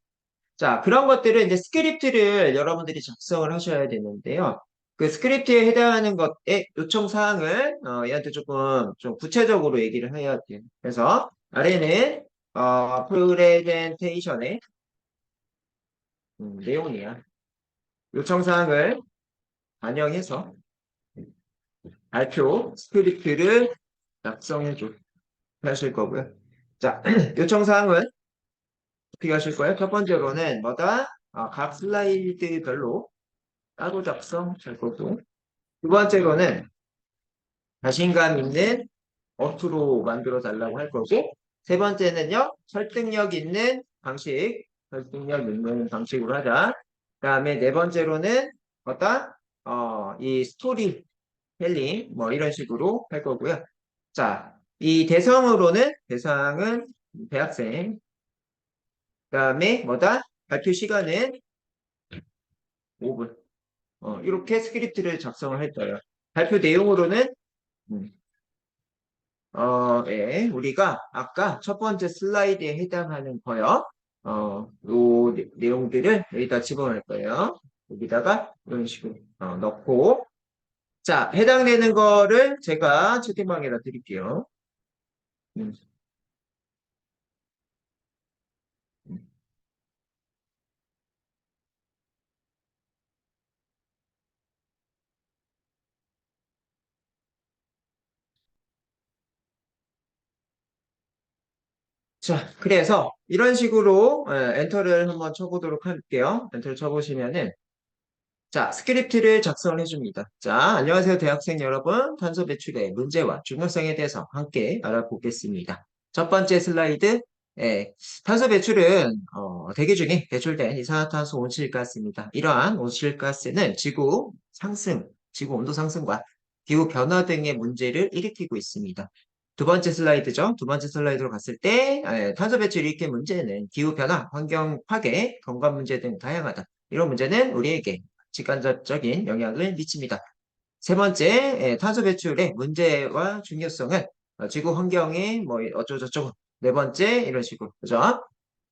자, 그런 것들을 이제 스크립트를 여러분들이 작성을 하셔야 되는데요. 그 스크립트에 해당하는 것의 요청 사항을 얘한테 조금 좀 구체적으로 얘기를 해야 돼요. 그래서 아래는 프레젠테이션의 내용이야. 요청 사항을 반영해서 발표 스크립트를 작성해 줘 하실 거고요. 자, 요청 사항은 어떻게 하실 거예요? 첫 번째로는 뭐다? 각 슬라이드별로 따로 작성할 거고. 두 번째로는 자신감 있는 어투로 만들어 달라고 할 거고, 세 번째는요, 설득력 있는 방식으로 하자. 그 다음에 네 번째로는 어떤, 이 스토리 텔링, 뭐 이런 식으로 할 거고요. 자, 이 대상은 대학생, 그 다음에 뭐다? 발표 시간은 5분. 이렇게 스크립트를 작성을 할 거예요. 발표 내용으로는, 음, 예, 우리가 아까 첫 번째 슬라이드에 해당하는 거요. 요 내용들을 여기다 집어넣을 거예요. 여기다가 이런 식으로 넣고. 자, 해당되는 거를 제가 채팅방에다 드릴게요. 음, 음. 자, 그래서 이런 식으로 엔터를 한번 쳐보도록 할게요. 엔터를 쳐보시면은 자, 스크립트를 작성을 해줍니다. 자, 안녕하세요, 대학생 여러분. 탄소 배출의 문제와 중요성에 대해서 함께 알아보겠습니다. 첫 번째 슬라이드. 예, 탄소 배출은 대기 중에 배출된 이산화탄소 온실가스입니다. 이러한 온실가스는 지구 온도 상승과 기후 변화 등의 문제를 일으키고 있습니다. 두 번째 슬라이드죠. 두 번째 슬라이드로 갔을 때 탄소 배출 일으킨 문제는 기후 변화, 환경 파괴, 건강 문제 등 다양하다. 이런 문제는 우리에게 직간접적인 영향을 미칩니다. 세 번째, 탄소 배출의 문제와 중요성은 지구 환경의 뭐 어쩌고저쩌고. 네 번째, 이런 식으로. 그죠?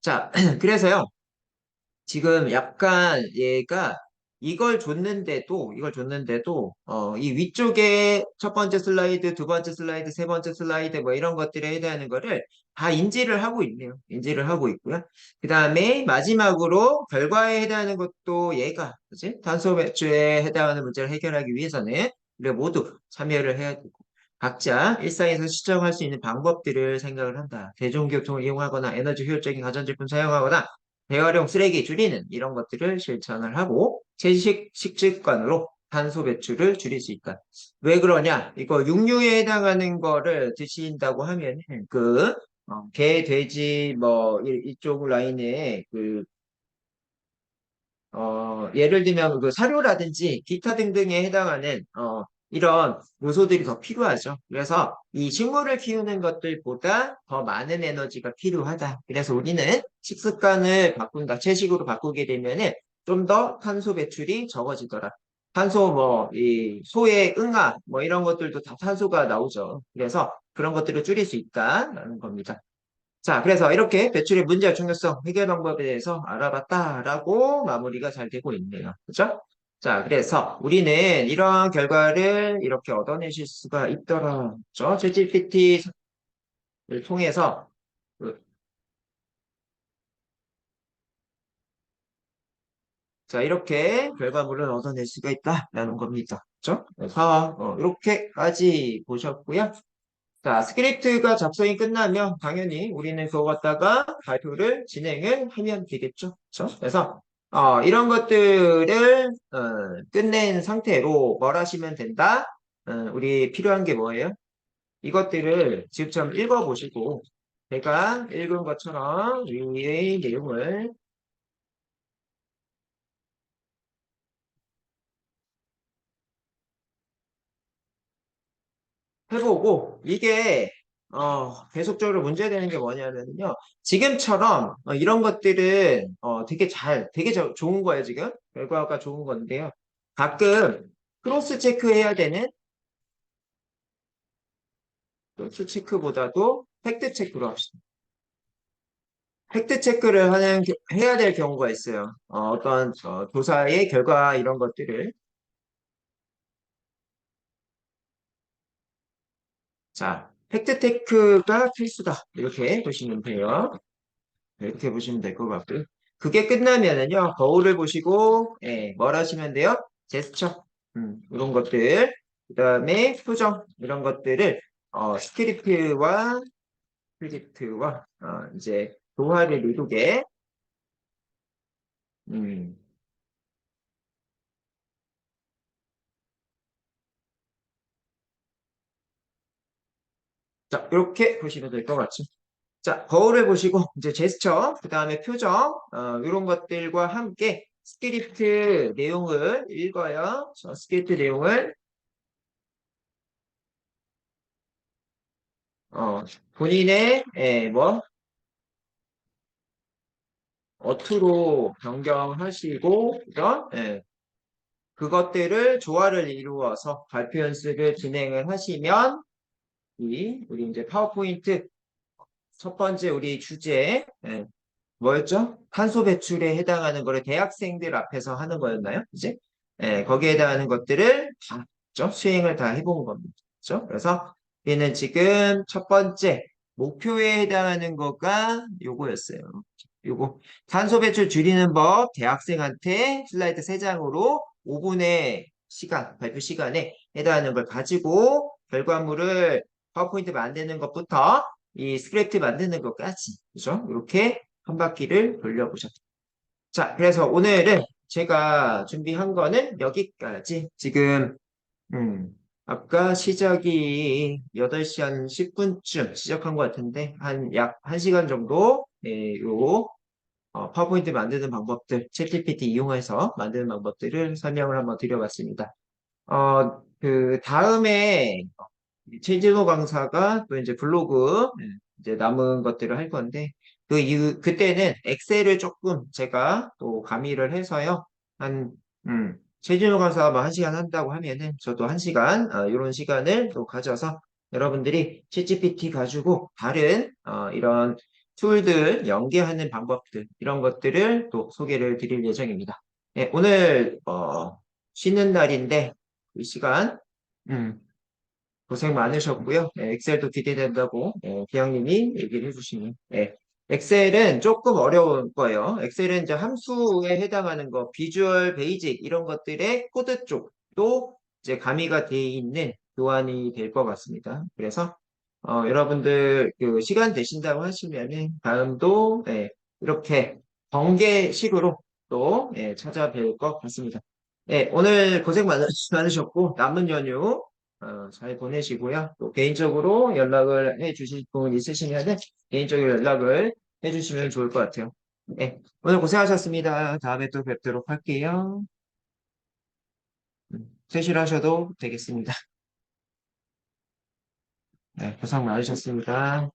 자, 그래서요. 지금 약간 얘가 이걸 줬는데도 이 위쪽에 첫 번째 슬라이드, 두 번째 슬라이드, 세 번째 슬라이드 뭐 이런 것들에 해당하는 거를 다 인지를 하고 있네요. 인지를 하고 있고요. 그 다음에 마지막으로 결과에 해당하는 것도 얘가 그치? 탄소 배출에 해당하는 문제를 해결하기 위해서는 우리가 모두 참여를 해야 되고 각자 일상에서 시정할 수 있는 방법들을 생각을 한다. 대중교통을 이용하거나 에너지 효율적인 가전제품 사용하거나 재활용 쓰레기 줄이는 이런 것들을 실천을 하고 식습관으로 탄소 배출을 줄일 수 있다. 왜 그러냐? 이거 육류에 해당하는 거를 드신다고 하면 개, 돼지 뭐 이쪽 라인에 예를 들면 그 사료라든지 기타 등등에 해당하는 이런 요소들이 더 필요하죠. 그래서 이 식물을 키우는 것들보다 더 많은 에너지가 필요하다. 그래서 우리는 식습관을 바꾼다. 채식으로 바꾸게 되면은 좀 더 탄소 배출이 적어지더라. 탄소 뭐 이 소의 응아 뭐 이런 것들도 다 탄소가 나오죠. 그래서 그런 것들을 줄일 수 있다라는 겁니다. 자, 그래서 이렇게 배출의 문제와 중요성, 해결 방법에 대해서 알아봤다라고 마무리가 잘 되고 있네요. 그죠? 자, 그래서 우리는 이러한 결과를 이렇게 얻어내실 수가 있더라. 그죠? 챗GPT를 통해서 그, 자, 이렇게 결과물을 얻어낼 수가 있다라는 겁니다. 그죠? 그래서 이렇게까지 보셨고요. 자, 스크립트가 작성이 끝나면 당연히 우리는 그거 갖다가 발표를 진행을 하면 되겠죠. 그렇죠? 그래서 이런 것들을 끝낸 상태로 뭘 하시면 된다? 우리 필요한 게 뭐예요? 이것들을 지금처럼 읽어보시고 제가 읽은 것처럼 위의 내용을 해보고 이게 계속적으로 문제되는 게 뭐냐면요. 지금처럼 이런 것들은 되게 좋은 거예요, 지금. 결과가 좋은 건데요. 가끔 크로스 체크해야 되는 크로스 체크보다도 팩트 체크로 합시다. 팩트 체크를 해야 될 경우가 있어요. 어떤 조사의 결과 이런 것들을. 자, 팩트 체크가 필수다. 이렇게 보시면 돼요. 네, 이렇게 보시면 될 것 같고요. 그게 끝나면은요, 거울을 보시고, 예, 뭘 하시면 돼요? 제스처, 이런 것들, 그 다음에 표정, 이런 것들을, 스크립트와, 이제, 조화를 이루게, 음, 자, 이렇게 보시면 될 것 같죠? 자, 거울을 보시고, 이제 제스처, 그 다음에 표정, 이런 것들과 함께 스크립트 내용을 읽어요. 스크립트 내용을, 어, 본인의, 어투로 변경하시고, 그죠? 예, 그것들을 조화를 이루어서 발표 연습을 진행을 하시면, 우리 이제 파워포인트 첫 번째 우리 주제, 뭐였죠? 탄소 배출에 해당하는 거를 대학생들 앞에서 하는 거였나요? 이제? 예, 거기에 해당하는 것들을 다, 그죠? 수행을 다 해본 겁니다. 그죠? 그래서 얘는 지금 첫 번째 목표에 해당하는 거가 요거였어요. 요거 탄소 배출 줄이는 법 대학생한테 슬라이드 3장으로 5분의 시간, 발표 시간에 해당하는 걸 가지고 결과물을 파워포인트 만드는 것부터 이 스크립트 만드는 것까지 그죠? 이렇게 한 바퀴를 돌려보셨다. 자, 그래서 오늘은 제가 준비한 거는 여기까지. 지금 음, 아까 시작이 8시 한 10분쯤 시작한 것 같은데 한 약 1시간 정도 요 파워포인트 만드는 방법들, 챗GPT 이용해서 만드는 방법들을 설명을 한번 드려봤습니다. 그 다음에 최진호 강사가 또 이제 블로그 이제 남은 것들을 할 건데 그때는 엑셀을 조금 제가 또 가미를 해서요. 한 최진호 강사가 뭐 1시간 한다고 하면은 저도 1시간 이런 시간을 또 가져서 여러분들이 챗GPT 가지고 다른 이런 툴들 연계하는 방법들 이런 것들을 또 소개를 드릴 예정입니다. 네, 오늘 쉬는 날인데 이 시간 음, 고생 많으셨고요. 엑셀도 기대된다고 기영님이 얘기를 해주시니. 엑셀은 조금 어려울 거예요. 엑셀은 이제 함수에 해당하는 거, 비주얼, 베이직 이런 것들의 코드 쪽도 이제 가미가 돼 있는 교환이 될 것 같습니다. 그래서 여러분들 그 시간 되신다고 하시면은 다음도 이렇게 번개식으로 또 찾아뵐 것 같습니다. 오늘 고생 많으셨고 남은 연휴 잘 보내시고요. 또 개인적으로 연락을 해 주실 분 있으시면 개인적으로 연락을 해 주시면 좋을 것 같아요. 오늘 고생하셨습니다. 다음에 또 뵙도록 할게요. 퇴실하셔도 되겠습니다. 고생 많으셨습니다.